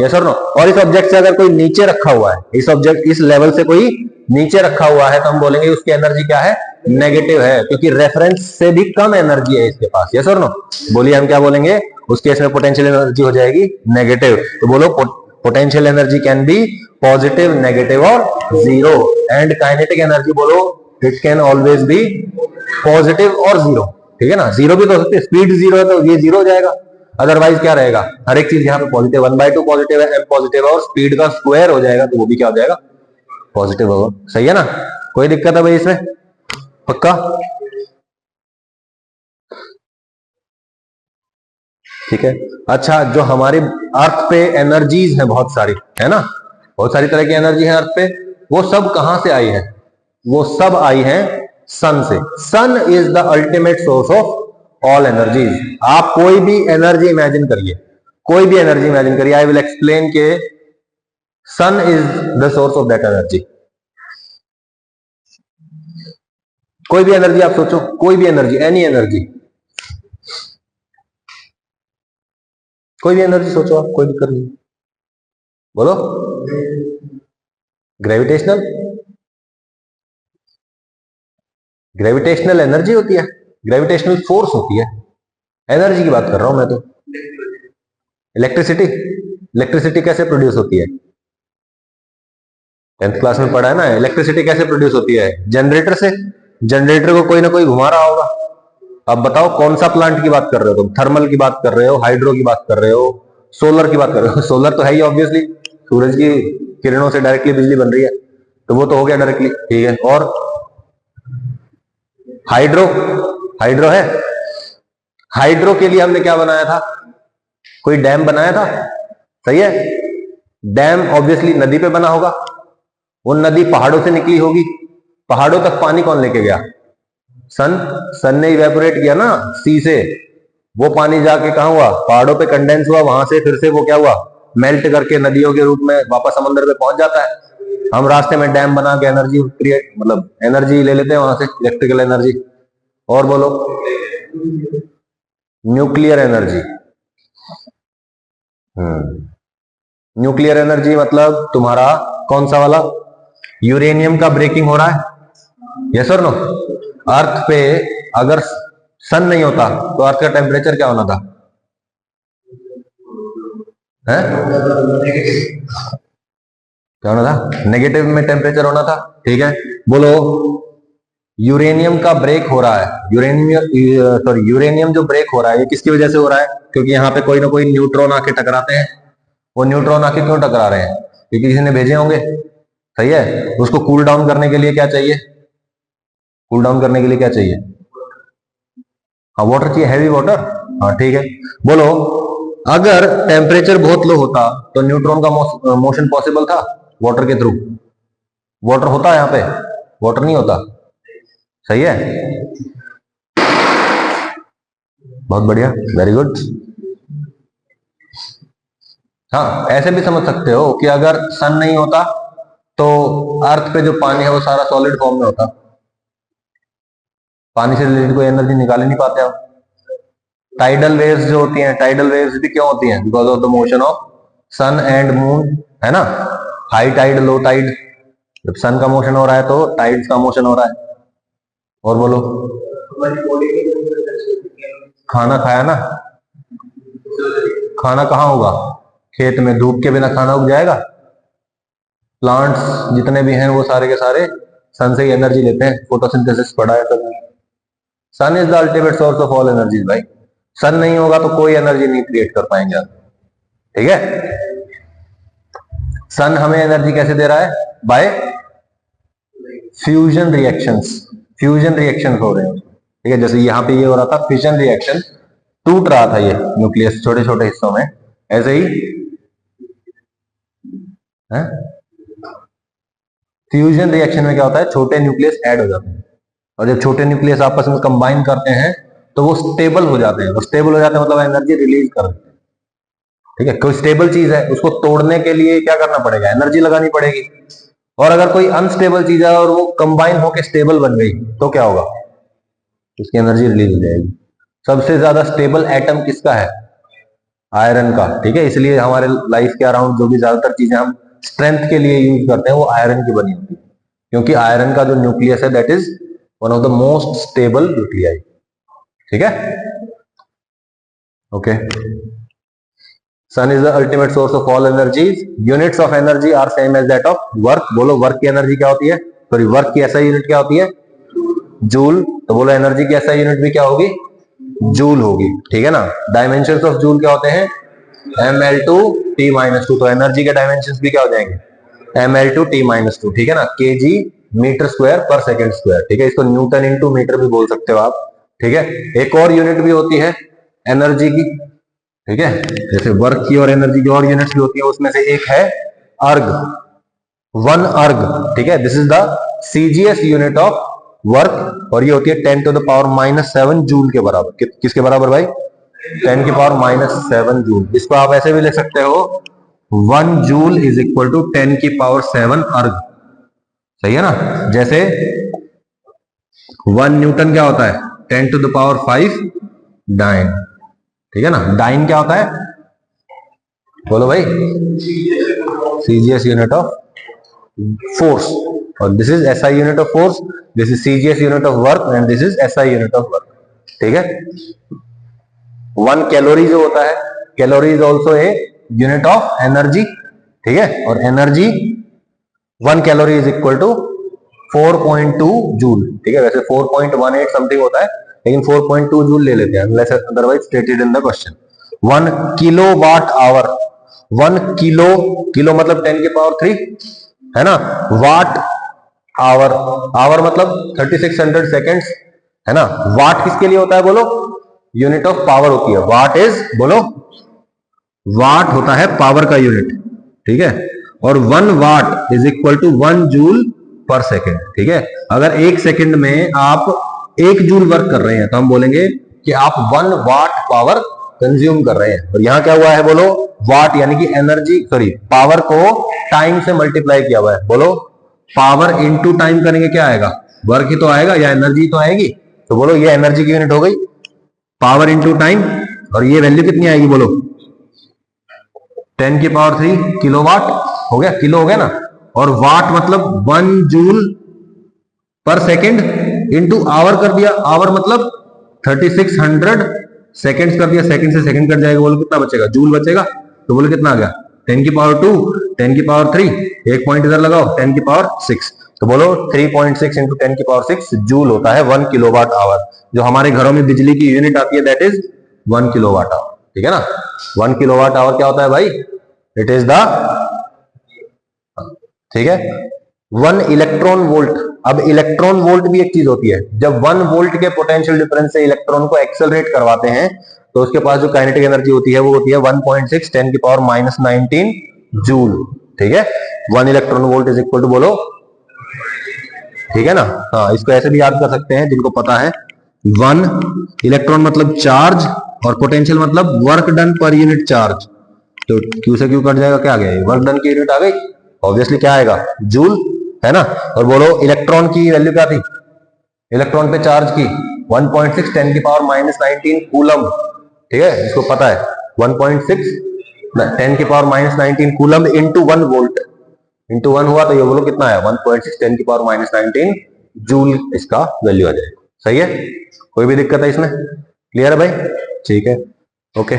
यस और नो। और इस ऑब्जेक्ट से अगर कोई नीचे रखा हुआ है, इस ऑब्जेक्ट इस लेवल से कोई नीचे रखा हुआ है, तो हम बोलेंगे उसकी एनर्जी क्या है, नेगेटिव है, क्योंकि रेफरेंस से भी कम एनर्जी है इसके पास। यस और नो। बोलिए हम क्या बोलेंगे, उस केस में पोटेंशियल एनर्जी हो जाएगी नेगेटिव। तो बोलो potential energy can be positive, negative और जीरो। एंड काइनेटिक एनर्जी बोलो it can always be positive और जीरो। ठीक है ना, जीरो भी तो हो सकती है, स्पीड जीरो है तो ये जीरो हो जाएगा, अदरवाइज क्या रहेगा, हर एक चीज यहाँ पे पॉजिटिव, 1/2 पॉजिटिव है, एम पॉजिटिव है, और स्पीड का स्क्वायर हो जाएगा तो वो भी क्या हो जाएगा, पॉजिटिव होगा। सही है ना, कोई दिक्कत है भाई इसमें, पक्का। ठीक है, अच्छा, जो हमारे अर्थ पे एनर्जीज है बहुत सारी, है ना, बहुत सारी तरह की एनर्जी है अर्थ पे, वो सब कहां से आई है, वो सब आई है सन से। Sun is the ultimate source of all energies. आप कोई भी एनर्जी इमेजिन करिए, कोई भी एनर्जी इमेजिन करिए, आई विल एक्सप्लेन के sun is the source of that energy. कोई भी एनर्जी आप सोचो, कोई भी एनर्जी, एनी एनर्जी, कोई भी एनर्जी सोचो आप, कोई दिक्कत नहीं, बोलो। ग्रेविटेशनल, ग्रेविटेशनल एनर्जी होती है, ग्रेविटेशनल फोर्स होती है, एनर्जी की बात कर रहा हूं मैं तो। इलेक्ट्रिसिटी, इलेक्ट्रिसिटी कैसे प्रोड्यूस होती है, 10th क्लास में पढ़ा है ना, इलेक्ट्रिसिटी कैसे प्रोड्यूस होती है, जनरेटर से। जनरेटर को कोई ना कोई घुमा रहा होगा। अब बताओ कौन सा प्लांट की बात कर रहे हो तुम, थर्मल की बात कर रहे हो, हाइड्रो की बात कर रहे हो, सोलर की बात कर रहे हो। सोलर तो है ही ऑब्वियसली, सूरज की किरणों से डायरेक्टली बिजली बन रही है, तो वो तो हो गया डायरेक्टली। ठीक है, और हाइड्रो, हाइड्रो है, हाइड्रो के लिए हमने क्या बनाया था, कोई डैम बनाया था। सही है, डैम ऑब्वियसली नदी पे बना होगा, वो नदी पहाड़ों से निकली होगी, पहाड़ों तक पानी कौन लेके गया, सन। सन ने इवेपोरेट किया ना सी से, वो पानी जाके कहां हुआ, पहाड़ों पे कंडेंस हुआ, वहां से फिर से वो क्या हुआ, मेल्ट करके नदियों के रूप में वापस समंदर पे पहुंच जाता है। हम रास्ते में डैम बना के एनर्जी क्रिएट, मतलब एनर्जी ले लेते हैं वहां से, इलेक्ट्रिकल एनर्जी। और बोलो, न्यूक्लियर एनर्जी। न्यूक्लियर एनर्जी मतलब तुम्हारा कौन सा वाला, यूरेनियम का ब्रेकिंग हो रहा है। यस और नो। अर्थ पे अगर सन नहीं होता तो अर्थ का टेम्परेचर क्या होना था, है? क्या होना था, नेगेटिव में टेम्परेचर होना था। ठीक है, बोलो यूरेनियम का ब्रेक हो रहा है, यूरेनियम जो ब्रेक हो रहा है ये किसकी वजह से हो रहा है, क्योंकि यहाँ पे कोई ना कोई न्यूट्रॉन आके टकराते हैं। वो न्यूट्रॉन आके क्यों टकरा रहे हैं, क्योंकि किसी ने भेजे होंगे। सही है, उसको कूल डाउन करने के लिए क्या चाहिए, कूल डाउन करने के लिए क्या चाहिए, हाँ वाटर चाहिए, हैवी वाटर। हाँ ठीक है, बोलो अगर टेम्परेचर बहुत लो होता तो न्यूट्रॉन का मोशन पॉसिबल था वाटर के थ्रू, वाटर होता है यहाँ पे, वाटर नहीं होता। सही है, बहुत बढ़िया, वेरी गुड। हाँ, ऐसे भी समझ सकते हो कि अगर सन नहीं होता तो अर्थ पे जो पानी है वो सारा सॉलिड फॉर्म में होता, पानी से रिलेटेड कोई एनर्जी निकाल ही नहीं पाते आप। टाइडल वेव्स जो होती हैं, टाइडल वेव्स भी क्यों होती हैं, because of the motion of sun and moon, है ना। हाई टाइड, लो टाइड, जब सन का मोशन हो रहा है तो टाइड्स का मोशन हो रहा है। और बोलो, खाना खाया ना, खाना कहाँ होगा, खेत में, धूप के बिना खाना उग जाएगा। प्लांट्स जितने भी हैं वो सारे के सारे सन से ही एनर्जी लेते हैं, फोटोसिंथेसिस पढ़ा है सब। Sun is the ultimate source of all energies भाई, सन नहीं होगा तो कोई एनर्जी नहीं क्रिएट कर पाएंगे आप। ठीक है, सन हमें एनर्जी कैसे दे रहा है, bye fusion reactions, fusion reactions हो रहे हैं। ठीक है, जैसे यहाँ पे ये हो रहा था फिजन रिएक्शन, टूट रहा था ये न्यूक्लियस छोटे छोटे हिस्सों में, ऐसे ही है। फ्यूजन रिएक्शन में क्या होता है, छोटे न्यूक्लियस ऐड हो जाते हैं, और जब छोटे न्यूक्लियस आपस में कंबाइन करते हैं तो वो स्टेबल हो जाते हैं, और स्टेबल हो जाते हैं मतलब एनर्जी रिलीज कर देते हैं। ठीक है, कोई स्टेबल चीज है उसको तोड़ने के लिए क्या करना पड़ेगा, एनर्जी लगानी पड़ेगी। और अगर कोई अनस्टेबल चीज है और वो कंबाइन होकर स्टेबल बन गई तो क्या होगा, उसकी एनर्जी रिलीज हो जाएगी। सबसे ज्यादा स्टेबल एटम किसका है, आयरन का। ठीक है, इसलिए हमारे लाइफ के अराउंड जो भी ज्यादातर चीजें हम स्ट्रेंथ के लिए यूज करते हैं वो आयरन की बनी होती है, क्योंकि आयरन का जो न्यूक्लियस है that is one of the most stable nuclei. ठीक है, okay. Sun is the ultimate source of all energies, units of energy are same as that of work. बोलो वर्क की एनर्जी क्या होती है, सॉरी वर्क की ऐसा यूनिट क्या होती है, जूल। तो बोलो एनर्जी की ऐसा यूनिट भी क्या होगी, जूल होगी। ठीक है ना। डायमेंशन ऑफ जूल क्या होते हैं, ml/t-2। तो एनर्जी के डायमेंशन भी क्या हो जाएंगे, ml/t-2। ठीक है ना, केजी मीटर स्क्वायर पर सेकंड स्क्वायर। ठीक है, इसको न्यूटन इंटू मीटर भी बोल सकते हो आप। ठीक है, एक और यूनिट भी होती है एनर्जी की। ठीक है, जैसे वर्क की और एनर्जी की और यूनिट्स भी होती है, उसमें से एक है अर्ग, 1 अर्ग। ठीक है, this is the CGS unit of work, और ये होती है 10⁻⁻7 जूल के बराबर। किसके बराबर भाई, 10⁻⁻7 जूल। इसको आप ऐसे भी लिख सकते हो, 1 जूल इज इक्वल टू 10⁻7 अर्ग। सही है ना। जैसे 1 न्यूटन क्या होता है, 10⁵ डाइन। ठीक है ना, डाइन क्या होता है, बोलो भाई, सीजीएस यूनिट ऑफ फोर्स, और this is SI unit of force, this is CGS unit of work, and this is SI unit of work. ठीक है, 1 कैलोरी जो होता है, calorie is also a unit of energy. ठीक है, और energy 1 calorie is equal to 4.2 joule. ठीक है, वैसे 4.18 समथिंग होता है, लेकिन 4.2 जूल ले लेते हैं, unless otherwise stated in the question. 1 kilo watt hour, 1 kilo, kilo मतलब 10⁻³ है ना, वाट आवर, आवर मतलब 3600 सेकेंड्स है ना। वाट किसके लिए होता है बोलो, यूनिट ऑफ पावर होती है। वाट इज, बोलो, वाट होता है पावर का यूनिट। ठीक है, और 1 watt is equal to 1 joule per second. ठीक है, अगर 1 सेकेंड में आप 1 जूल वर्क कर रहे हैं तो हम बोलेंगे कि आप 1 वाट पावर कंज्यूम कर रहे हैं। और यहां क्या हुआ है बोलो, वाट यानी कि एनर्जी, सॉरी पावर को टाइम से मल्टीप्लाई किया हुआ है। बोलो पावर इंटू टाइम करेंगे क्या आएगा, वर्क ही तो आएगा या एनर्जी तो आएगी। तो बोलो ये एनर्जी की यूनिट हो गई, पावर इंटू टाइम, और ये वैल्यू कितनी आएगी बोलो, 10⁻³ किलोवाट हो गया, किलो हो गया ना। और वाट मतलब 1 joule per second into our कर दिया, आवर मतलब 3600 सेकेंड्स कर दिया, सेकेंड से सेकेंड कट जाएगा, बोलो कितना बचेगा, जूल बचेगा। तो बोलो कितना आ गया, 10⁻², 10⁻3, एक पॉइंट इधर लगाओ, 10⁻6। तो बोलो 3.6 इंटू 10⁻6 जूल होता है 1 किलोवाट आवर। जो हमारे घरों में बिजली की यूनिट आती है दैट इज 1 किलोवाट आवर। ठीक है ना, 1 किलोवाट आवर क्या होता है भाई, इट इज द, ठीक है, 1 इलेक्ट्रॉन वोल्ट। अब इलेक्ट्रॉन वोल्ट भी एक चीज होती है, जब 1 वोल्ट के पोटेंशियल डिफरेंस से इलेक्ट्रॉन को एक्सेलरेट करवाते हैं तो उसके पास जो काइनेटिक एनर्जी होती है वो होती है 1.6 10⁻⁻19 जूल। ठीक है, 1 electron volt is equal to, बोलो, ठीक है ना। हाँ, इसको ऐसे भी याद कर सकते हैं जिनको पता है, 1 इलेक्ट्रॉन मतलब चार्ज, और पोटेंशियल मतलब work done per unit charge. तो क्यू से क्यू कट जाएगा, क्या आ गया, वर्क डन की यूनिट आ गई, ऑब्वियसली क्या आएगा, जूल, है ना। और बोलो इलेक्ट्रॉन की वैल्यू क्या थी, इलेक्ट्रॉन पे चार्ज की 1.6 10⁻⁻19 कूलम। ठीक है, इसको पता है 1.6 10⁻⁻19 कूलम इंटू 1 वोल्ट, इंटू 1 हुआ तो ये बोलो कितना है, 1.6 10⁻⁻19 जूल इसका वैल्यू आ जाएगा। सही है, कोई भी दिक्कत है इसमें, क्लियर है भाई, ठीक है, ओके।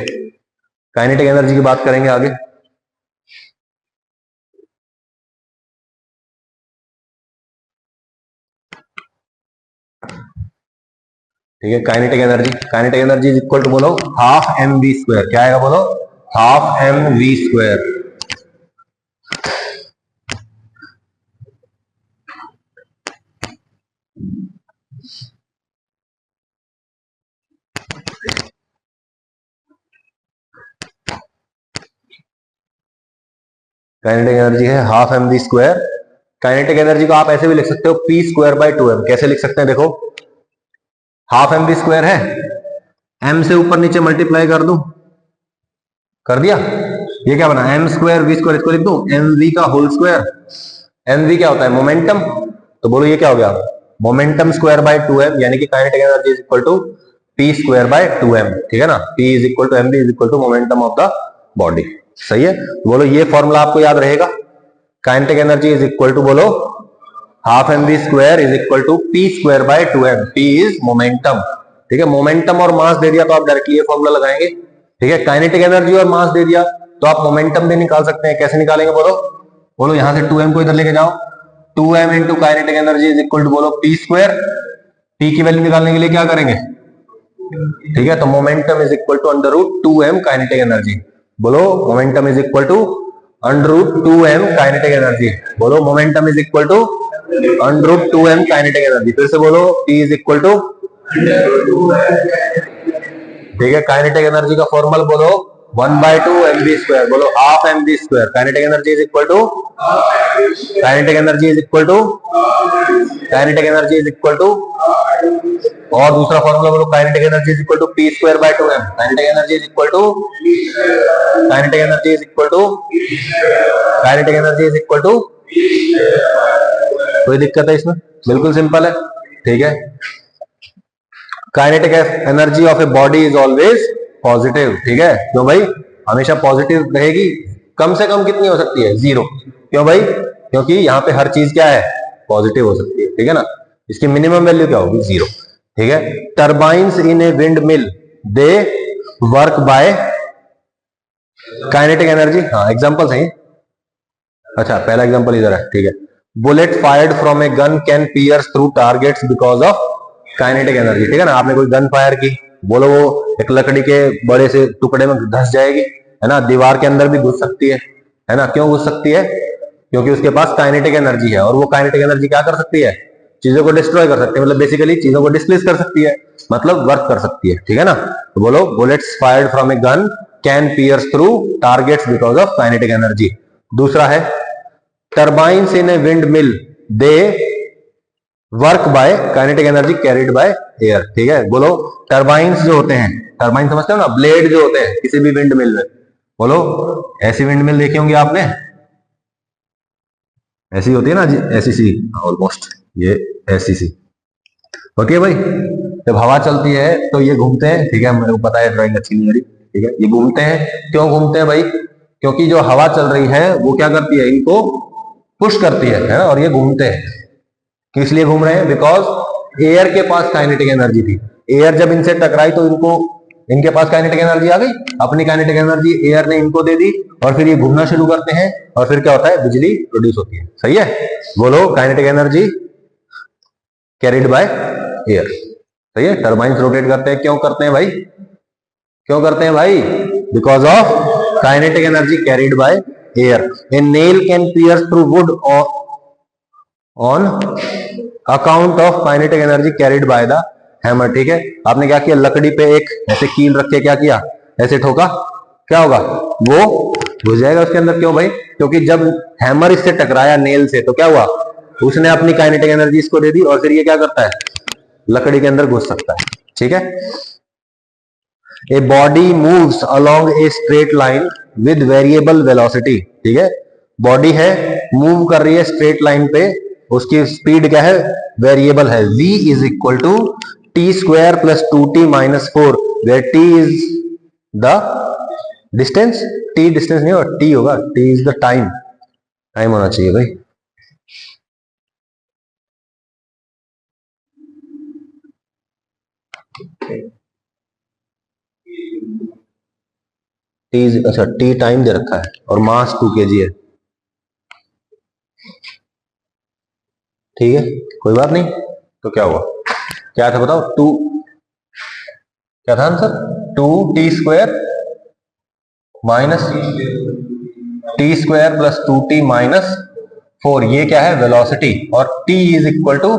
काइनेटिक एनर्जी की बात करेंगे आगे। ठीक है, kinetic energy is equal to, बोलो, हाफ एम वी स्क्वायर। क्या आएगा बोलो, half M V square. Kinetic energy है half M V square. Kinetic energy को आप ऐसे भी लिख सकते हो पी स्क्वायर बाय 2m। कैसे लिख सकते हैं देखो, हाफ एम वी स्क्वायर है, m से ऊपर नीचे मल्टीप्लाई कर दूं, कर दिया, ये क्या बना एम स्क्वायर वी स्क्वायर, इसको लिख दूं एम वी का होल स्क्वायर। एम वी क्या होता है मोमेंटम, तो बोलो ये क्या हो गया मोमेंटम स्क्वायर बाय 2m, यानी कि kinetic energy is equal to P square by 2m, ठीक है ना। P is equal to M V is equal to momentum of the body. सही है, बोलो ये फॉर्मूला आपको याद रहेगा। Kinetic energy is equal to बोलो half M V square is equal to P square by 2m। P is momentum, ठीक है। मोमेंटम और मास दे दिया तो आप डायरेक्टली ये फॉर्मूला लगाएंगे, ठीक है। काइनेटिक एनर्जी और मास दे दिया तो आप मोमेंटम भी निकाल सकते हैं। कैसे निकालेंगे बोलो, बोलो यहां से 2m को इधर लेके जाओ, 2m into kinetic energy is equal to बोलो पी स्क्वायर। पी की वैल्यू निकालने के लिए क्या करेंगे, ठीक है, तो momentum is equal to under root 2m kinetic energy. बोलो momentum is equal to under root 2m kinetic energy. बोलो momentum is equal to under root 2m kinetic energy. फिर से बोलो P इज इक्वल टू, ठीक है। Kinetic energy का formula बोलो 1/2 mv square, बोलो half mv square. Kinetic energy is equal to, kinetic energy is equal to, kinetic energy is equal to, और दूसरा फॉर्मूला बोलो kinetic energy is equal to P square by 2m। Kinetic energy is equal to, kinetic energy is equal to, kinetic energy is equal to, कोई दिक्कत है इसमें, बिल्कुल simple है, ठीक है। Kinetic energy of a body is always positive, ठीक है। क्यों भाई, हमेशा पॉजिटिव रहेगी। कम से कम कितनी हो सकती है, 0। क्यों भाई, क्योंकि यहाँ पे हर चीज क्या है, पॉजिटिव हो सकती है, ठीक है ना। इसकी मिनिमम वैल्यू क्या होगी, 0, ठीक है। Turbines in a wind mill they work by kinetic energy, हाँ एग्जांपल सही। अच्छा पहला एग्जांपल इधर है, ठीक है। Bullet fired from a gun can piers through targets because of kinetic energy, ठीक है ना। आपने कोई गन फायर की, बोलो वो एक लकड़ी के बड़े से टुकड़े में धंस जाएगी, है ना, दीवार के अंदर भी घुस सकती है ना। क्यों घुस सकती है, क्योंकि उसके पास काइनेटिक एनर्जी है, और वो काइनेटिक एनर्जी क्या कर सकती है, चीजों को डिस्ट्रॉय कर सकती है, मतलब बेसिकली चीजों को डिस्प्लेस कर सकती है, मतलब वर्क कर सकती है, ठीक है ना। तो बोलो bullets fired from a gun can piers through targets because of kinetic energy. दूसरा है turbines in a wind mill they work by kinetic energy carried by air, ठीक है। बोलो टर्बाइन्स जो होते हैं, टर्बाइन समझते हो ना, ब्लेड जो होते हैं किसी भी विंड मिल में, बोलो ऐसी विंड मिल देखी होंगी आपने, ऐसी होती है ना, ऐसी सी ऑलमोस्ट, ये ऐसी सी होती है भाई। जब हवा चलती है तो ये घूमते हैं, ठीक है, मेरे को पता है ड्राइंग अच्छी नहीं आ रही, ठीक है। ये घूमते हैं, क्यों घूमते हैं भाई, क्योंकि जो हवा चल रही है वो क्या करती है, इनको पुश करती है ना, और ये घूमते हैं। किस लिए घूम रहे हैं, बिकॉज एयर के पास काइनेटिक एनर्जी थी। एयर जब इनसे टकराई तो इनके पास काइनेटिक एनर्जी आ गई, अपनी काइनेटिक एनर्जी एयर ने इनको दे दी, और फिर ये घूमना शुरू करते हैं, और फिर क्या होता है, बिजली प्रोड्यूस होती है। सही है, बोलो kinetic energy carried by air. सही है, टर्बाइंस रोटेट करते हैं, क्यों करते हैं भाई, क्यों करते हैं भाई, because of kinetic energy carried by air. A nail can piers through would on account of kinetic energy carried by the hammer, ठीक है। आपने क्या किया, लकड़ी पे एक ऐसे कील रख के क्या किया, ऐसे ठोका, क्या होगा, वो घुस जाएगा उसके अंदर। क्यों भाई, क्योंकि जब हैमर इससे टकराया नेल से तो क्या हुआ, उसने अपनी काइनेटिक एनर्जी इसको दे दी, और फिर ये क्या करता है, लकड़ी के अंदर घुस सकता है, ठीक है। A body moves along a straight line with variable velocity, ठीक है। बॉडी है, मूव कर रही है स्ट्रेट लाइन पे, उसकी स्पीड क्या है, वेरिएबल है। v is equal to T square plus 2t minus 4, where t is the distance, t distance नहीं होगा, t होगा, t is the time, time होना चाहिए भाई। t, अच्छा t टाइम दे रखा है, और मास 2 kg है, ठीक है, कोई बात नहीं। तो क्या हुआ, क्या था बताओ, 2, क्या था answer, 2t square minus T square plus 2t minus 4, ये क्या है, वेलोसिटी, और t is equal to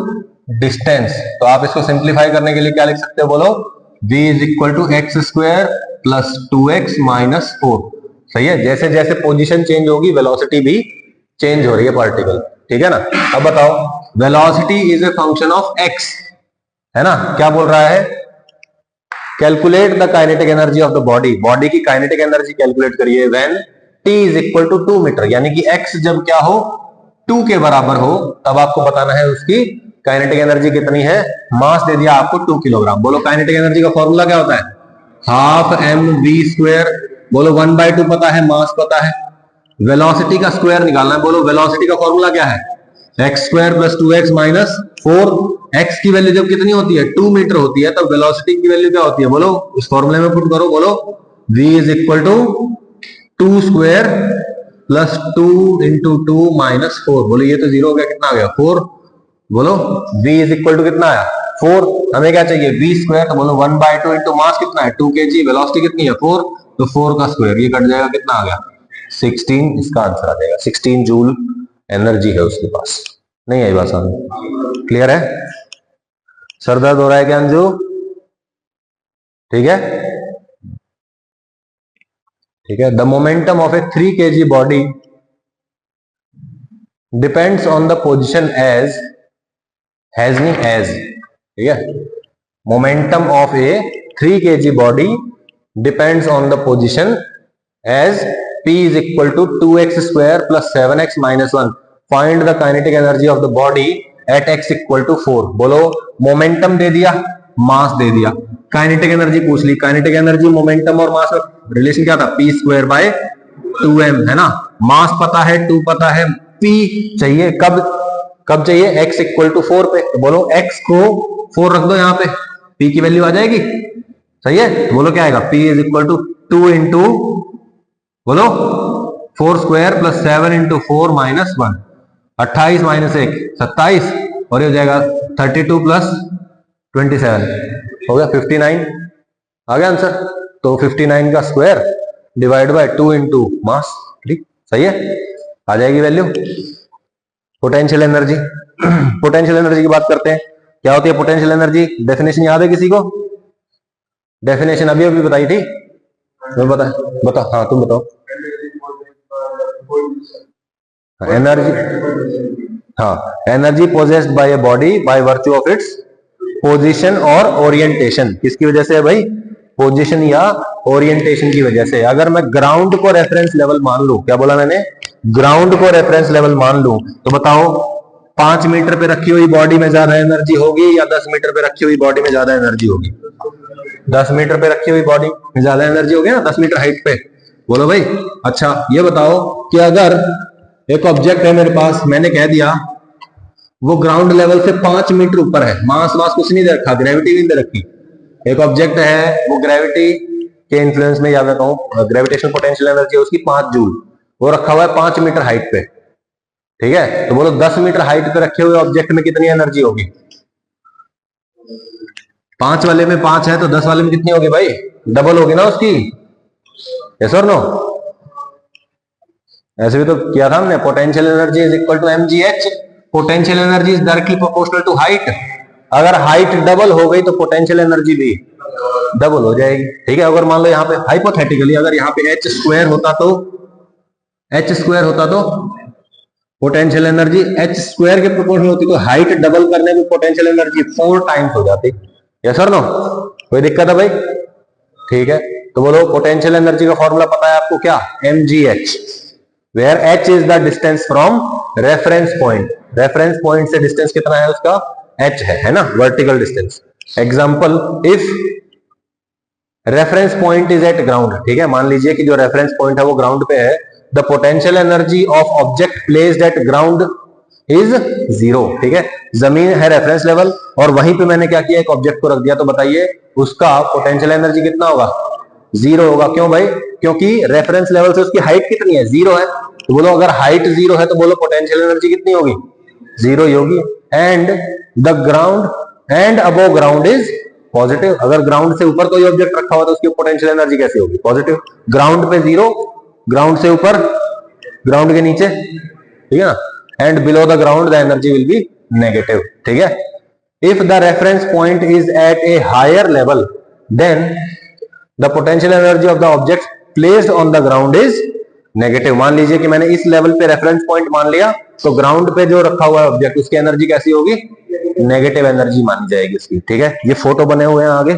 distance. तो आप इसको सिंप्लीफाई करने के लिए क्या लिख सकते हो, बोलो v is equal to X square plus 2x minus 4। सही है, जैसे जैसे पोजीशन चेंज होगी वेलोसिटी भी चेंज हो रही है पार्टिकल, ठीक है ना। अब बताओ, velocity is a function of X, है ना। क्या बोल रहा है, calculate the kinetic energy of the body, body की काइनेटिक एनर्जी कैलकुलेट करिए when t is equal to 2 metre, यानी कि x जब क्या हो 2 के बराबर हो, तब आपको बताना है उसकी काइनेटिक एनर्जी कितनी है। मास दे दिया आपको 2 किलोग्राम। बोलो काइनेटिक एनर्जी का फॉर्मूला क्या होता है, हाफ एम वी स्क्वायर। बोलो 1/2 पता है, मास पता है, वेलोसिटी का स्क्वायर निकालना है। बोलो वेलोसिटी का फॉर्मूला क्या है, x square plus 2x minus 4। X की वैल्यू जब कितनी होती है 2 मीटर होती है, तब वेलोसिटी की वैल्यू क्या होती है, बोलो इस फॉर्मूले में पुट करो। बोलो v is equal to 2 square plus 2 into 2 minus 4। बोलो ये तो जीरो हो गया, कितना आ गया 4। बोलो v इज इक्वल टू कितना आया 4। हमें क्या चाहिए v स्क्वायर, तो बोलो 1/2 इंटू मास कितना है 2 kg, वेलोसिटी कितनी है 4, तो 4 का स्क्वायर, ये कट जाएगा, कितना आ गया 16। इसका आंसर आ जाएगा 16 जूल एनर्जी है उसके पास। नहीं आई बात समझ, क्लियर है। सर दर्द हो रहा है क्या अंजू, ठीक है, ठीक है। The momentum of a 3 kg body depends on the position as हैजनी एज, ठीक है। Momentum of a 3 kg body depends on the position as p is equal to 2x square plus 7x minus 1. Find the kinetic energy of the body at x equal to 4. बोलो momentum दे दिया, मास दे दिया, kinetic energy पूछ ली। Kinetic energy momentum और मास में relation क्या था, p square by 2m, है ना। मास पता है, 2 पता है, p चाहिए कब कब चाहिए, x इक्वल टू 4 पे। तो बोलो x को 4 रख दो यहाँ पे, p की वैल्यू आ जाएगी, सही है। तो बोलो क्या आएगा, p is equal to 2 into बोलो 4 square plus 7 into 4 minus 1, 28 minus 1 27, और ये हो जाएगा 32 प्लस 27 हो गया 59, आ गया आंसर। तो 59 का square divide by 2 into mass, ठीक, सही है, आ जाएगी value. Potential energy, potential energy की बात करते हैं, क्या होती है पोटेंशियल एनर्जी, डेफिनेशन याद है किसी को, डेफिनेशन अभी अभी बताई थी, मैं बता हाँ तुम बताओ। एनर्जी, हाँ, energy possessed by a body by virtue of its position और ओरिएंटेशन। किसकी वजह से है भाई, पोजीशन या ओरिएंटेशन की वजह से। अगर मैं ग्राउंड को रेफरेंस लेवल मान लूं, क्या बोला मैंने, ग्राउंड को रेफरेंस लेवल मान लूं, तो बताओ 5 मीटर पे रखी हुई बॉडी में ज्यादा एनर्जी होगी या 10 मीटर पे रखी हुई बॉडी में ज्यादा एनर्जी होगी, 10 मीटर पे रखी हुई बॉडी में ज्यादा एनर्जी होगी ना, 10 मीटर हाइट पे। बोलो भाई, अच्छा ये बताओ कि अगर एक ऑब्जेक्ट है मेरे पास, मैंने कह दिया वो ग्राउंड लेवल से 5 मीटर ऊपर है, मास वास कुछ नहीं दे रखा, ग्रेविटी नहीं दे रखी, एक ऑब्जेक्ट है वो ग्रेविटी के इन्फ्लुएंस में, या मैं कहूं ग्रेविटेशनल पोटेंशियल एनर्जी है उसकी 5 जूल, वो रखा हुआ है 5 मीटर हाइट पे, ठीक है। तो बोलो 10 मीटर हाइट पे रखे हुए ऑब्जेक्ट में कितनी एनर्जी होगी, 5 वाले में 5 है तो 10 वाले में कितनी होगी भाई, डबल होगी ना उसकी, यस और नो। ऐसे भी तो किया था हमने, potential energy is equal to mgh, potential energy is directly proportional to height. अगर हाइट डबल हो गई तो पोटेंशियल एनर्जी भी डबल हो जाएगी, ठीक है। अगर मान लो यहाँ पे हाइपोथेटिकली अगर यहाँ पे h स्क्वायर होता तो पोटेंशियल एनर्जी h स्क्वायर के प्रोपोर्शनल होती, तो हाइट डबल करने में पोटेंशियल एनर्जी 4 टाइम्स हो जाती, यस और नो। कोई दिक्कत है भाई, ठीक है। तो बोलो पोटेंशियल एनर्जी का फॉर्मूला पता है आपको क्या, mgh, where h is the distance from reference point, reference point से डिस्टेंस कितना है उसका, h है ना, vertical distance. Example, if reference point is at ground, ठीक है, मान लीजिए कि जो रेफरेंस पॉइंट है वो ग्राउंड पे है, the potential energy of object placed at ground is 0, ठीक है। जमीन है रेफरेंस लेवल और वहीं पे मैंने क्या किया, एक ऑब्जेक्ट को रख दिया, तो बताइए उसका पोटेंशियल एनर्जी कितना होगा, 0 होगा। क्यों भाई, क्योंकि रेफरेंस लेवल से उसकी हाइट कितनी है, 0 है। तो बोलो अगर हाइट 0 है तो बोलो पोटेंशियल एनर्जी कितनी होगी, 0 ही होगी। And the ground and above ground is positive, अगर ग्राउंड से ऊपर कोई ऑब्जेक्ट रखा हुआ तो उसकी पोटेंशियल एनर्जी कैसी होगी, पॉजिटिव। ग्राउंड पे 0, ग्राउंड से ऊपर, ग्राउंड के नीचे, ठीक है ना, and below the ground the energy will be negative, ठीक है। If the reference point is at a higher level then the potential energy of the object placed on the ground is negative. मान लीजिए कि मैंने इस level पे reference point मान लिया, तो ग्राउंड पे जो रखा हुआ है ऑब्जेक्ट उसकी एनर्जी कैसी होगी? नेगेटिव एनर्जी मानी जाएगी उसकी। ठीक है, ये फोटो बने हुए हैं आगे।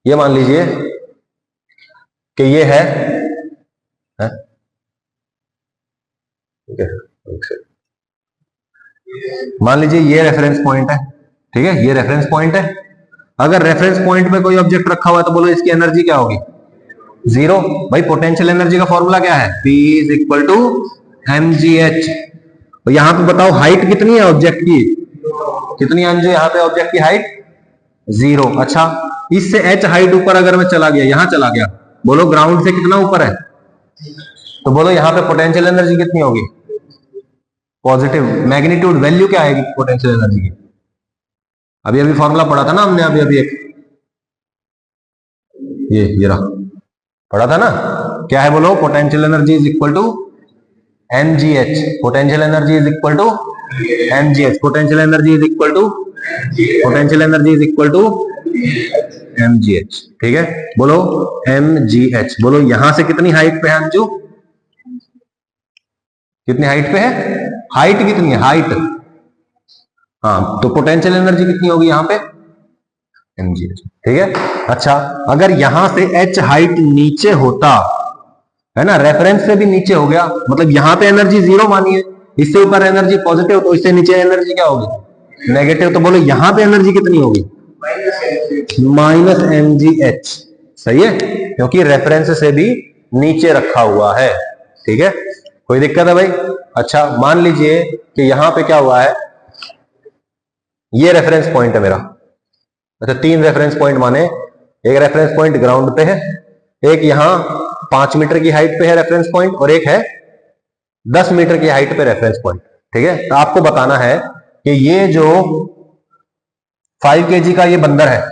ये मान लीजिए कि ये है, ठीक है, मान लीजिए ये रेफरेंस पॉइंट है। ठीक है, ये रेफरेंस पॉइंट है। अगर रेफरेंस पॉइंट पे कोई ऑब्जेक्ट रखा हुआ है तो बोलो इसकी एनर्जी क्या होगी? जीरो। भाई पोटेंशियल एनर्जी का फॉर्मूला क्या है? P is equal to mgh। तो यहां पे बताओ हाइट कितनी है ऑब्जेक्ट की? कितनी है अंजू यहाँ पे ऑब्जेक्ट की हाइट? जीरो। अच्छा, इससे h हाइट ऊपर अगर मैं चला गया, यहां चला गया, बोलो ग्राउंड से कितना ऊपर है? तो बोलो यहां पे पोटेंशियल एनर्जी कितनी होगी? पॉजिटिव। मैग्नीट्यूड वैल्यू क्या आएगी पोटेंशियल एनर्जी की? अभी अभी फॉर्मूला पढ़ा था ना हमने, अभी अभी एक ये रहा, पढ़ा था ना, क्या है बोलो? Potential energy is equal to mgh। Potential energy is equal to mgh। Potential energy is equal to potential energy is equal to mgh। ठीक है, बोलो mgh। बोलो यहां से कितनी हाइट पे है अंजू? कितनी हाइट पे है? हाइट कितनी है? हाइट, हाँ, तो पोटेंशियल एनर्जी कितनी होगी यहां पे? mgh। ठीक है। अच्छा, अगर यहां से h हाइट नीचे होता है ना, रेफरेंस से भी नीचे हो गया, मतलब यहां पे एनर्जी जीरो मानी है, इससे ऊपर एनर्जी पॉजिटिव, तो इससे नीचे एनर्जी क्या होगी? नेगेटिव। तो बोलो यहां पे एनर्जी कितनी होगी? Minus mgh। सही है, क्योंकि रेफरेंस से भी नीचे रखा हुआ है। ठीक है, कोई दिक्कत है भाई? अच्छा, मान लीजिए कि यहां पे क्या हुआ है, ये रेफरेंस पॉइंट है मेरा। अच्छा, तीन रेफरेंस पॉइंट माने, एक रेफरेंस पॉइंट ग्राउंड पे है, एक यहां 5 मीटर की हाइट पे है रेफरेंस पॉइंट, और एक है 10 मीटर की हाइट पे रेफरेंस पॉइंट। ठीक है, तो आपको बताना है कि ये जो 5 केजी का ये बंदर है,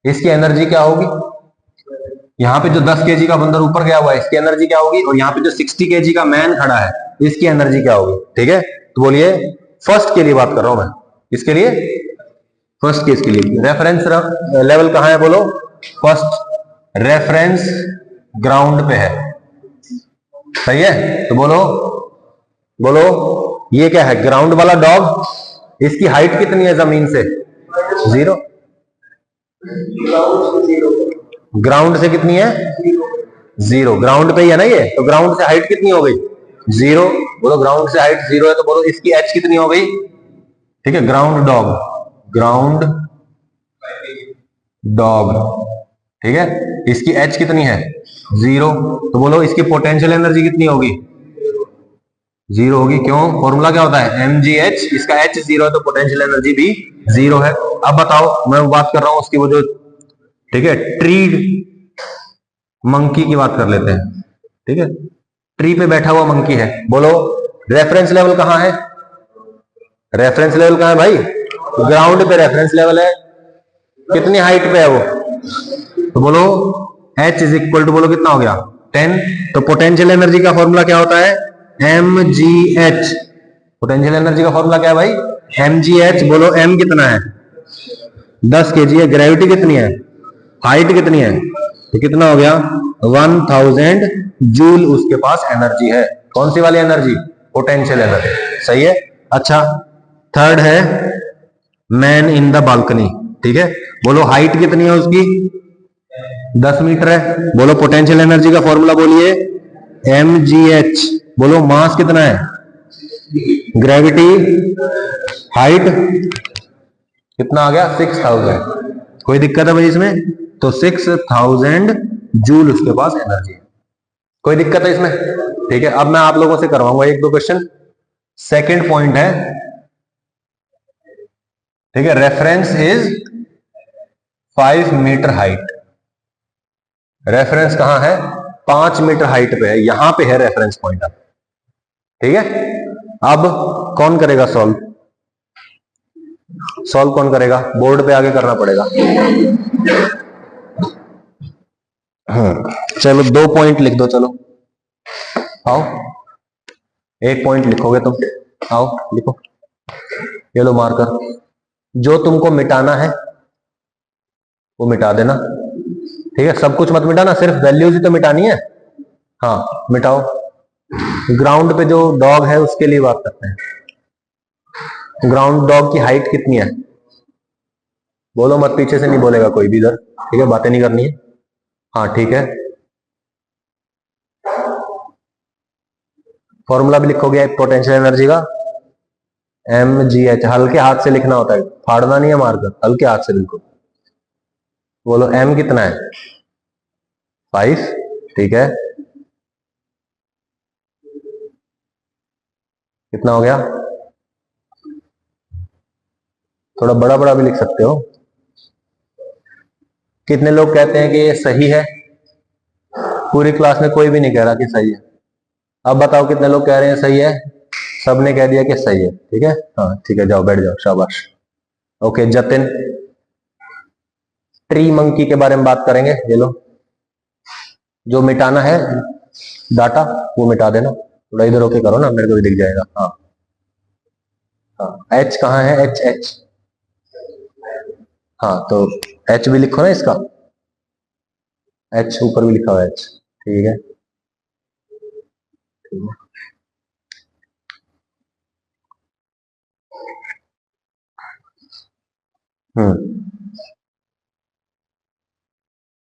इसकी एनर्जी क्या होगी? यहाँ पे जो 10 केजी का बंदर ऊपर गया हुआ है, इसकी एनर्जी क्या होगी? और यहाँ पे जो 60 केजी का मैन खड़ा है, इसकी एनर्जी क्या होगी? ठीक है, तो बोलिए, फर्स्ट के लिए बात कर रहा हूं मैं, इसके लिए, फर्स्ट केस के लिए। रेफरेंस लेवल कहां है बोलो? फर्स्ट रेफरेंस ग्राउंड पे है। सही है, तो बोलो बोलो ये क्या है? ग्राउंड वाला डॉग, इसकी हाइट कितनी है जमीन से? जीरो। ग्राउंड से कितनी है? जीरो। ग्राउंड पे ही है ना ये, तो ग्राउंड से हाइट कितनी हो गई? जीरो। बोलो ग्राउंड से हाइट जीरो है, तो बोलो इसकी एच कितनी हो गई? ठीक है, ग्राउंड डॉग, ग्राउंड डॉग। ठीक है, इसकी एच कितनी है? जीरो। तो बोलो इसकी पोटेंशियल एनर्जी कितनी होगी? जीरो होगी। क्यों? फॉर्मूला क्या होता है? mgh। इसका h जीरो है तो पोटेंशियल एनर्जी भी जीरो है। अब बताओ, मैं बात कर रहा हूं उसकी वो जो, ठीक है, ट्री मंकी की बात कर लेते हैं। ठीक है, ट्री पे बैठा हुआ मंकी है, बोलो रेफरेंस लेवल कहां है? रेफरेंस लेवल कहां है भाई? ग्राउंड पे रेफरेंस लेवल है। कितनी हाइट पे है वो? तो बोलो h इज इक्वल टू, बोलो कितना हो गया? 10। तो पोटेंशियल एनर्जी का फॉर्मूला क्या होता है? mgh। पोटेंशियल एनर्जी का फॉर्मूला क्या है भाई? mgh। बोलो m कितना है? 10 केजी है। ग्रेविटी कितनी है? हाइट कितनी है? तो कितना हो गया? 1000 जूल उसके पास एनर्जी है। कौन सी वाली एनर्जी? Potential energy. सही है। अच्छा, थर्ड है मैन इन द बालकनी। ठीक है, बोलो हाइट कितनी है उसकी? 10 मीटर है। बोलो पोटेंशियल एनर्जी का फॉर्मूला बोलिए, mgh। बोलो मास कितना है? ग्रेविटी, हाइट कितना आ गया? 6000। कोई दिक्कत है भाई इसमें? तो 6000 जूल उसके पास एनर्जी है। कोई दिक्कत है इसमें? ठीक है, अब मैं आप लोगों से करवाऊंगा एक दो क्वेश्चन। सेकंड पॉइंट है, ठीक है, reference is 5 metre height. Reference कहां है? 5 मीटर हाइट पे है, यहां पे है रेफरेंस पॉइंट। अब ठीक है, अब कौन करेगा सॉल्व? सॉल्व कौन करेगा? बोर्ड पे आगे करना पड़ेगा। चलो 2 पॉइंट लिख दो। चलो आओ, 1 पॉइंट लिखोगे तुम। आओ लिखो, ये लो मार्कर। जो तुमको मिटाना है वो मिटा देना। ठीक है, सब कुछ मत मिटाना, सिर्फ वैल्यूज ही तो मिटानी है। हाँ मिटाओ। ग्राउंड पे जो डॉग है उसके लिए बात करते हैं। ग्राउंड डॉग की हाइट कितनी है? बोलो मत, पीछे से नहीं बोलेगा कोई भी इधर। ठीक है, बातें नहीं करनी है। हाँ ठीक है, फॉर्मूला भी लिखोगे पोटेंशियल एनर्जी का, mgh। हल्के हाथ से लिखना होता है, फाड़ना नहीं है मार्कर, हल्के हाथ से बिल्कुल। बोलो m कितना है? 5। ठीक है, कितना हो गया? थोड़ा बड़ा बड़ा भी लिख सकते हो। कितने लोग कहते हैं कि ये सही है? पूरी क्लास में कोई भी नहीं कह रहा कि सही है। अब बताओ कितने लोग कह रहे हैं सही है? सबने कह दिया कि सही है। ठीक है, हाँ ठीक है, जाओ बैठ जाओ, शाबाश। ओके जतिन, ट्री मंकी के बारे में बात करेंगे। ये लो, जो मिटाना है डाटा वो मिटा देना। थोड़ा इधर होके करो ना, मेरे को भी दिख जाएगा। हाँ हाँ, एच कहाँ है? एच एच, हाँ तो एच भी लिखो ना इसका, एच ऊपर भी लिखा हुआ है एच। ठीक है, ठीक है।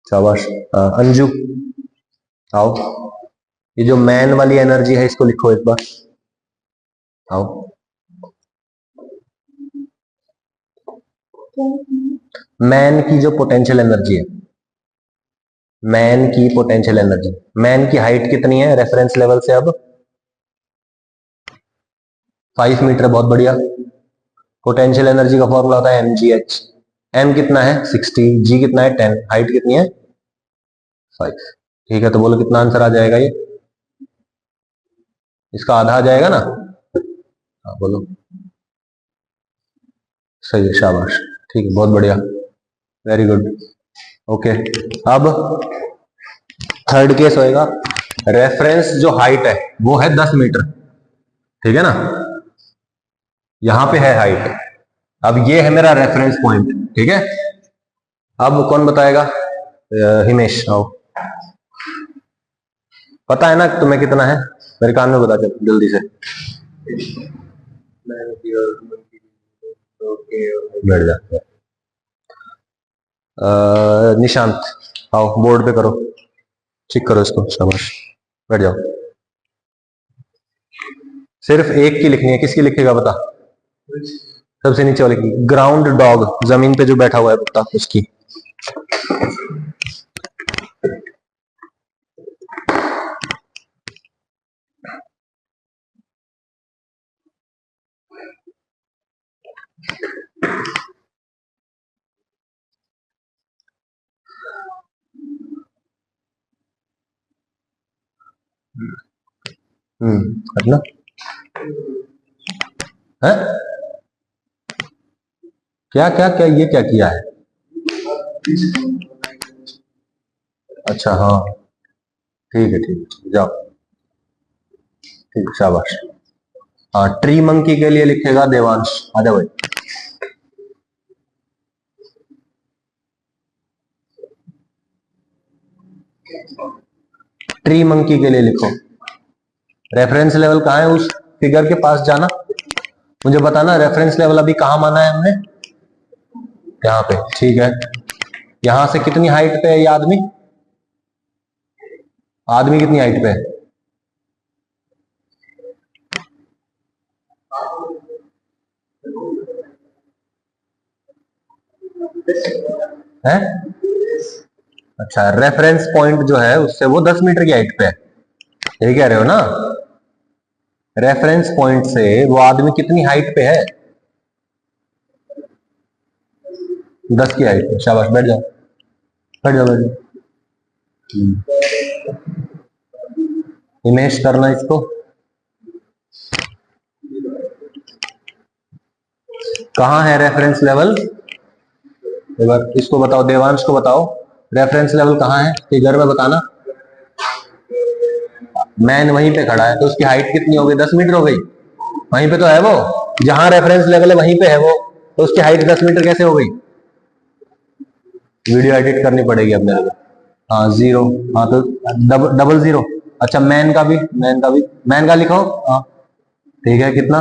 शाबाश। अंजू आओ, ये जो मैन वाली एनर्जी है इसको लिखो एक बार। आओ, मैन की जो पोटेंशियल एनर्जी है, मैन की पोटेंशियल एनर्जी, मैन की हाइट कितनी है रेफरेंस लेवल से? अब 5 मीटर, बहुत बढ़िया। पोटेंशियल एनर्जी का फॉर्मूला होता है mgh। m कितना है? 60, g कितना है? 10, हाइट कितनी है? 5। ठीक है, तो बोलो कितना आंसर आ जाएगा? ये इसका आधा आ जाएगा ना? हाँ बोलो, सही है, शाबाश। ठीक है, बहुत बढ़िया, वेरी गुड। ओके, अब थर्ड केस होएगा। रेफरेंस जो हाइट है वो है 10 मीटर। ठीक है ना, यहां पे है हाइट। अब ये है मेरा रेफरेंस पॉइंट। ठीक है, अब कौन बताएगा? हिमेश आओ। पता है ना तुम्हें कितना है? मेरे कान में बता चल जल्दी से। बैठ जा। निशांत आओ, बोर्ड पे करो, चेक करो इसको, शाबाश, बैठ जाओ। सिर्फ एक की लिखनी है, किसकी लिखेगा बता? सबसे नीचे वाले की, ग्राउंड डॉग, जमीन पे जो बैठा हुआ है कुत्ता, उसकी। अपना है क्या क्या क्या, ये क्या किया है? अच्छा हाँ, ठीक है ठीक है, जाओ। ठीक है, शाबाश। हाँ, ट्री मंकी के लिए लिखेगा देवांश, आजा भाई। ट्री मंकी के लिए लिखो, रेफरेंस लेवल कहाँ है? उस फिगर के पास जाना, मुझे बताना रेफरेंस लेवल अभी कहाँ माना है हमने? यहाँ पे। ठीक है, यहां से कितनी हाइट पे है ये आदमी? आदमी कितनी हाइट पे है? अच्छा, रेफरेंस पॉइंट जो है उससे वो 10 मीटर की हाइट पे है, यही कह रहे हो ना? रेफरेंस पॉइंट से वो आदमी कितनी हाइट पे है? 10 की हाइट पे। शाबाश, बैठ जाओ बैठ जाओ बैठ जाओ। इमेज करना इसको, कहाँ है रेफरेंस लेवल? एक बार इसको बताओ, देवांश को बताओ, रेफरेंस लेवल कहाँ है फिगर में बताना। मैन वहीं पे खड़ा है, तो उसकी हाइट कितनी हो गई? 10 मीटर हो गई। वहीं पे तो है वो, जहां रेफरेंस लेवल है वहीं पे है वो, तो उसकी हाइट 10 मीटर कैसे हो गई? वीडियो एडिट करनी पड़ेगी अब मेरे को। हाँ 0, हाँ तो डबल 0। अच्छा मैन का लिखो। हाँ ठीक है, कितना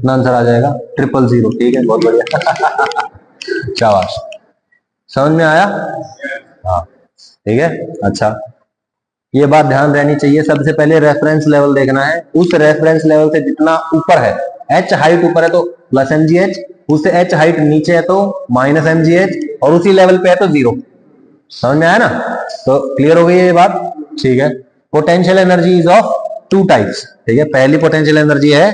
आंसर आ जाएगा? 000। ठीक है, बहुत बढ़िया शाबाश, समझ में आया? हाँ ठीक है। अच्छा ये बात ध्यान रहनी चाहिए, सबसे पहले रेफरेंस लेवल देखना है। उस रेफरेंस लेवल से जितना ऊपर है, h हाइट ऊपर है तो प्लस mgh, उससे h हाइट नीचे है तो माइनस mgh, और उसी लेवल पे है तो 0। समझ में आया ना? तो क्लियर हो गई ये बात? ठीक है। Potential energy is of 2 types. ठीक है, पहली पोटेंशियल एनर्जी है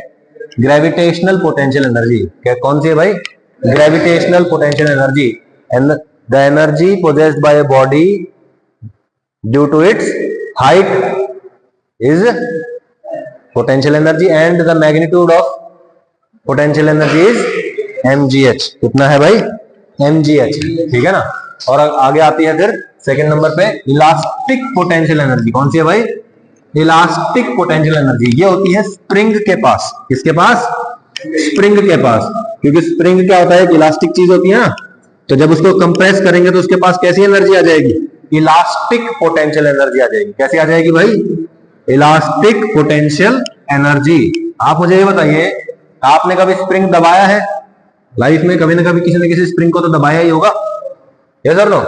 ग्रेविटेशनल पोटेंशियल एनर्जी। क्या कौन सी है भाई? Gravitational potential energy. And the energy possessed by a body due to its height is potential energy and the magnitude of potential energy is mgh। कितना है भाई? mgh। ठीक है ना? और आगे आती है फिर सेकंड नंबर पे इलास्टिक पोटेंशियल एनर्जी। कौन सी है भाई? Elastic potential energy. ये होती है स्प्रिंग के पास। किसके पास? स्प्रिंग के पास। क्योंकि स्प्रिंग क्या होता है? एक इलास्टिक चीज होती है ना, तो जब उसको कंप्रेस करेंगे तो उसके पास कैसी एनर्जी आ जाएगी? इलास्टिक पोटेंशियल एनर्जी आ जाएगी। कैसी आ जाएगी भाई? Elastic potential energy. आप मुझे ये बताइए, आपने कभी स्प्रिंग दबाया है लाइफ में? कभी ना कभी किसी न किसी स्प्रिंग को तो दबाया ही होगा, ये सर नो?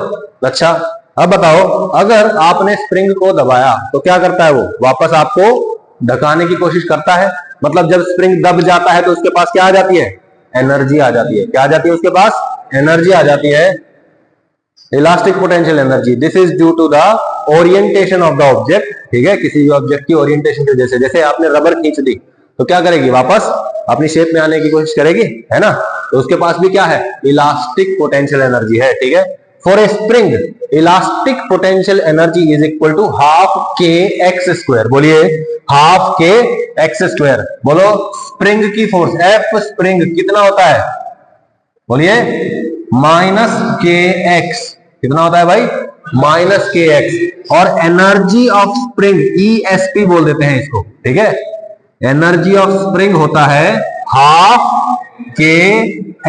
अच्छा अब बताओ, अगर आपने स्प्रिंग को दबाया तो क्या करता है वो? वापस आपको ढकाने की कोशिश करता है। मतलब जब स्प्रिंग दब जाता है तो उसके पास क्या आ जाती है? एनर्जी आ जाती है। क्या आ जाती है उसके पास? एनर्जी आ जाती है, elastic potential energy. This is due to the orientation of the object. ठीक है, किसी भी ऑब्जेक्ट की ओरिएंटेशन की वजह से। जैसे आपने रबर खींच दी तो क्या करेगी? वापस अपनी शेप में आने की कोशिश करेगी, है ना? तो उसके पास भी क्या है? इलास्टिक पोटेंशियल एनर्जी है। ठीक है, for a spring elastic potential energy is equal to half K X square. बोलिए, हाफ के एक्स स्क्वायर। बोलो, स्प्रिंग की फोर्स एफ स्प्रिंग कितना होता है? बोलिए, माइनस के एक्स। कितना होता है भाई? माइनस के एक्स। और एनर्जी ऑफ स्प्रिंग ESP बोल देते हैं इसको। ठीक है, एनर्जी ऑफ स्प्रिंग होता है हाफ के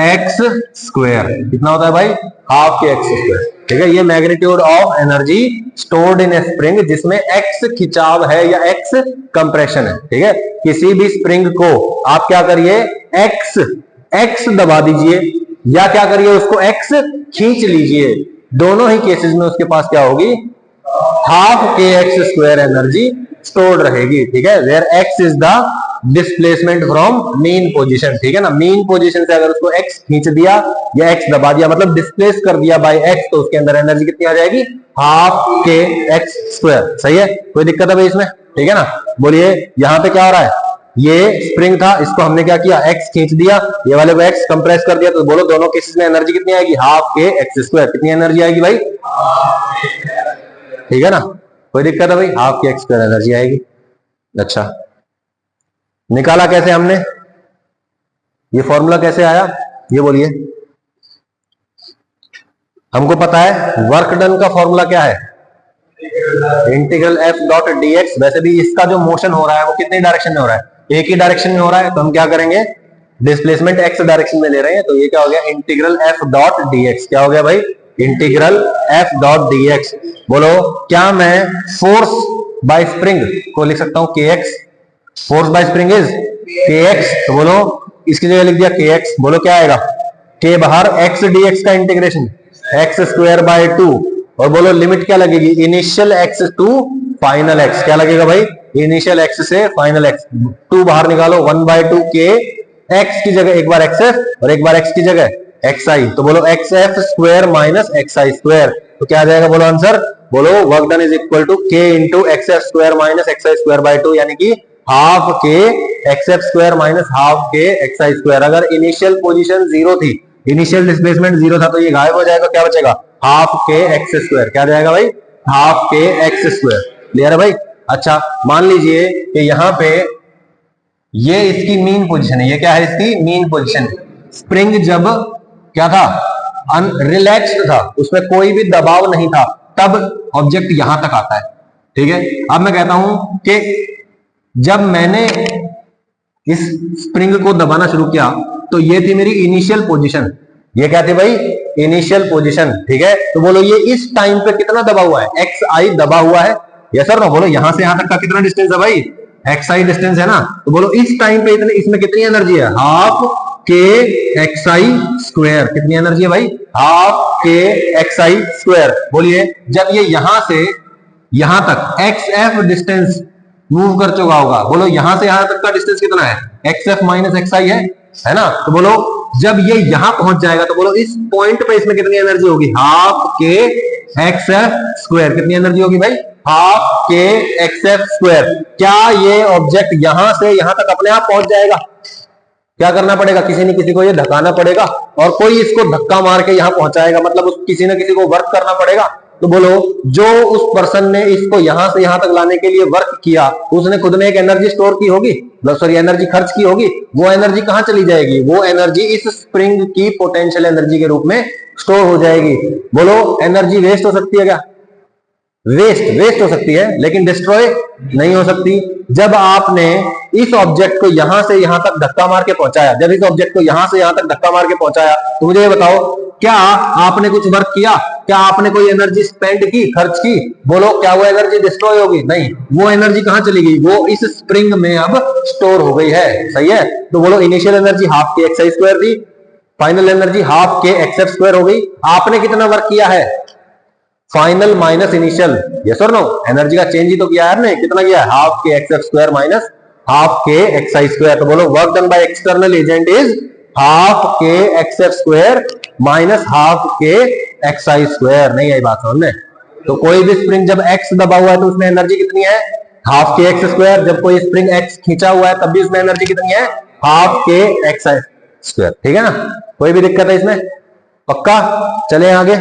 एक्स स्क्वायर। कितना होता है भाई? Half K X square. ठीक है, ये magnitude of energy stored in A spring, जिसमें एक्स खिंचाव है या एक्स कंप्रेशन है। ठीक है, किसी भी स्प्रिंग को आप क्या करिए? एक्स दबा दीजिए, या क्या करिए? उसको एक्स खींच लीजिए। दोनों ही केसेस में उसके पास क्या होगी? Half K X square energy stored रहेगी। ठीक है, where X is the displacement from mean position. ठीक है ना? मीन पोजीशन से अगर उसको एक्स खींच दिया या एक्स दबा दिया, मतलब डिस्प्लेस कर दिया बाय एक्स, तो उसके अंदर एनर्जी कितनी आ जाएगी? Half K X square. सही है? कोई दिक्कत है भाई इसमें? ठीक है ना? बोलिए, यहां पे क्या हो रहा है? ये स्प्रिंग था, इसको हमने क्या किया? एक्स खींच दिया, ये वाले को एक्स कंप्रेस कर दिया, तो बोलो दोनों केसेस में एनर्जी कितनी आएगी? Half K X square. कितनी एनर्जी आएगी भाई? ठीक है ना? कोई दिक्कत है भाई? Half K X square energy आएगी। अच्छा, निकाला कैसे हमने? ये फॉर्मूला कैसे आया? ये बोलिए। हमको पता है वर्क डन का फॉर्मूला क्या है? Integral F dot dx. वैसे भी इसका जो मोशन हो रहा है वो कितनी डायरेक्शन में हो रहा है? एक ही डायरेक्शन में हो रहा है, तो हम क्या करेंगे? डिस्प्लेसमेंट एक्स डायरेक्शन में ले रहे हैं, तो ये क्या हो गया? Integral F dot dx. क्या हो गया भाई? Integral F dot dx. बोलो, क्या मैं फोर्स बाय स्प्रिंग को लिख सकता हूं के x? Force by spring is के एक्स। तो बोलो, इसकी जगह लिख दिया के एक्स। बोलो क्या आएगा? के बाहर एक्स डीएक्स का इंटीग्रेशन एक्स स्क्वायर बाय 2, और बोलो लिमिट क्या लगेगी? Initial X to final X. क्या लगेगा भाई? इनिशियल एक्स से फाइनल एक्स। 2 बाहर निकालो, 1/2 के एक्स की जगह एक बार एक्स एफ और एक बार एक्स की जगह एक्स आई, तो बोलो X F square minus X I square. तो क्या आ जाएगा? बोलो आंसर। बोलो, work done is equal to K into X F square minus X I square by 2, यानी कि half K X F square minus half K X I square. अगर initial position 0 थी, इनिशियल डिस्प्लेसमेंट 0 था, तो ये गायब हो जाएगा। क्या बचेगा? Half K X square. क्या जाएगा भाई? Half K X square. Clear है भाई? अच्छा, मान लीजिए कि यहां पे ये इसकी मीन पोजीशन है। ये क्या है? इसकी मीन पोजीशन। स्प्रिंग जब क्या था? अनरिलैक्स्ड था, उसमें कोई भी दबाव नहीं था, तब ऑब्जेक्ट यहां तक आता है। ठीक है, अब मैं कहता हूं कि जब मैंने इस स्प्रिंग को दबाना शुरू किया तो ये थी मेरी इनिशियल पोजीशन। ये क्या थी भाई? Initial position. ठीक है, तो बोलो ये इस टाइम पे कितना दबा हुआ है? एक्स आई दबा हुआ है। यस सर, ना बोलो यहां से यहां तक का कितना डिस्टेंस है भाई? एक्स आई डिस्टेंस है ना। तो बोलो इस टाइम पे इतने, इसमें कितनी एनर्जी है? Half K X I square. कितनी एनर्जी है भाई? Half K X I square. बोलिए जब ये यहां से यहां तक एक्स एफ डिस्टेंस मूव कर चुका होगा, बोलो यहां से यहां तक का डिस्टेंस कितना है? एक्स एफ माइनस एक्स आई है ना। तो बोलो जब ये यहां पहुंच जाएगा तो बोलो इस पॉइंट पे इसमें कितनी एनर्जी होगी? Half K X F square. कितनी एनर्जी होगी भाई? Half K X F square. क्या ये ऑब्जेक्ट यहां से यहां तक अपने आप पहुंच जाएगा? क्या करना पड़ेगा? किसी न किसी को ये धक्काना पड़ेगा और कोई इसको धक्का मार के यहां पहुंचाएगा, मतलब किसी न किसी को वर्क करना पड़ेगा। तो बोलो जो उस पर्सन ने इसको यहां से यहां तक लाने के लिए वर्क किया, उसने खुद ने एक एनर्जी स्टोर की होगी, सॉरी एनर्जी खर्च की होगी। वो एनर्जी कहां चली जाएगी? वो एनर्जी इस स्प्रिंग की पोटेंशियल एनर्जी के रूप में स्टोर हो जाएगी। बोलो एनर्जी वेस्ट हो सकती है क्या? वेस्ट हो सकती है, लेकिन डिस्ट्रॉय नहीं हो सकती। जब आपने इस ऑब्जेक्ट को यहां से यहां तक धक्का मार के पहुंचाया, जब इस ऑब्जेक्ट को यहां से यहां तक धक्का मार के पहुंचाया, तो मुझे ये बताओ क्या आपने कुछ वर्क किया? क्या आपने कोई एनर्जी स्पेंड की, खर्च की? बोलो क्या वो एनर्जी डिस्ट्रॉय होगी? नहीं। वो एनर्जी कहां चली गई? वो इस स्प्रिंग में अब स्टोर हो गई है। सही है, तो बोलो initial energy half K X I square थी, final energy half K X F square हो गई। आपने कितना वर्क किया है? Final minus initial. यस और नो? एनर्जी का चेंज ही तो किया है आपने। कितना किया है? Half K X F square minus half K X I square. तो बोलो work done by external agent is half K X F square minus half K X I square. नहीं आई बात समझ में? तो कोई भी स्प्रिंग जब एक्स दबा हुआ है तो उसमें एनर्जी कितनी है? Half K X square. जब कोई स्प्रिंग एक्स खींचा हुआ है तब भी उसमें एनर्जी कितनी है? Half K X I square. ठीक है ना? कोई भी दिक्कत है इसमें? पक्का? चले आगे।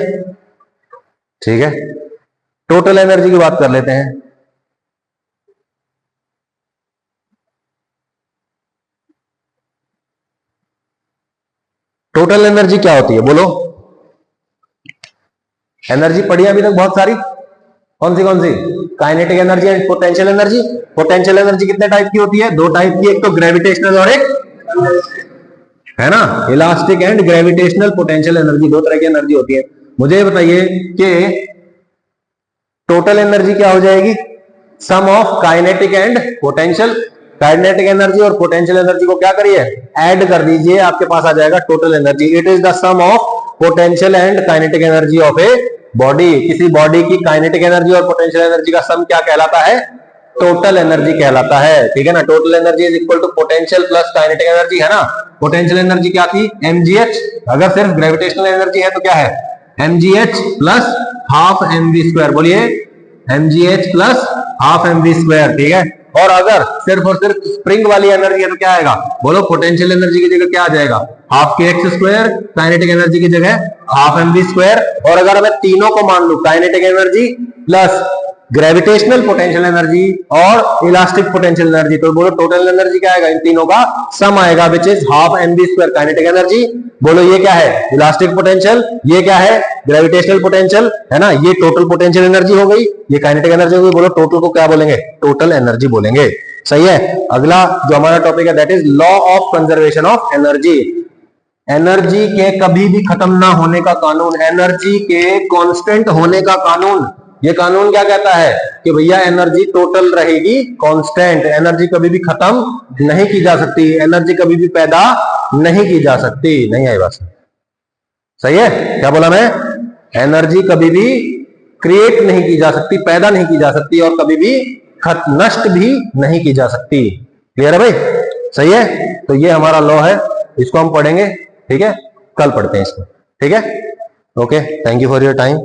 ठीक है, टोटल एनर्जी की बात कर लेते हैं। टोटल एनर्जी क्या होती है? बोलो। एनर्जी पढ़ी अभी तक बहुत सारी। कौन सी? Kinetic energy and potential energy. Potential energy कितने टाइप की होती है? दो टाइप की, एक तो ग्रेविटेशनल और एक है ना elastic and gravitational potential energy. दो तरह की एनर्जी होती है। मुझे बताइए कि टोटल एनर्जी क्या हो जाएगी? Sum of kinetic and potential. Kinetic energy और पोटेंशियल एनर्जी को क्या करिए? ऐड कर दीजिए, आपके पास आ जाएगा total energy. It is the sum of potential and kinetic energy of a body. किसी बॉडी की काइनेटिक एनर्जी और पोटेंशियल एनर्जी का सम क्या कहलाता है? टोटल एनर्जी कहलाता है। ठीक है ना? Total energy is equal to potential plus kinetic energy, है ना। पोटेंशियल एनर्जी क्या थी? mgh। अगर सिर्फ ग्रेविटेशनल एनर्जी है तो क्या है? mgh plus half mv square. बोलिए mgh plus half mv square. ठीक है, और अगर सिर्फ और सिर्फ स्प्रिंग वाली एनर्जी है तो क्या आएगा? बोलो पोटेंशियल एनर्जी की जगह क्या आ जाएगा? Half K X square. Kinetic energy की जगह हाफ mv स्क्वायर। और अगर मैं तीनों को मान लू, kinetic energy plus gravitational potential energy और इलास्टिक पोटेंशियल एनर्जी, तो बोलो टोटल एनर्जी क्या आएगा? इन तीनों का सम आएगा, which is half mv square kinetic energy. बोलो ये क्या है? Elastic potential. ये क्या है? ग्रेविटेशनल पोटेंशियल, है ना। ये टोटल पोटेंशियल एनर्जी हो गई, ये काइनेटिक एनर्जी हो गई। बोलो टोटल को क्या बोलेंगे? टोटल एनर्जी बोलेंगे। सही है। अगला जो हमारा टॉपिक है that is law of conservation of energy. Energy के कभी भी खत्म ना होने का कानून, एनर्जी के कांस्टेंट होने का कानून। ये कानून क्या कहता है कि भैया एनर्जी टोटल रहेगी कांस्टेंट। एनर्जी कभी भी खत्म नहीं की जा सकती, एनर्जी कभी भी पैदा नहीं की जा सकती। नहीं आई बात? सही है। क्या बोला मैं? एनर्जी कभी भी क्रिएट नहीं की जा सकती, पैदा नहीं की जा सकती, और कभी भी नष्ट भी नहीं की जा सकती। क्लियर है भाई? सही है। तो ये हमारा लॉ है, इसको हम पढ़ेंगे। ठीक है, कल पढ़ते हैं इसको। ठीक है, okay, thank you for your time.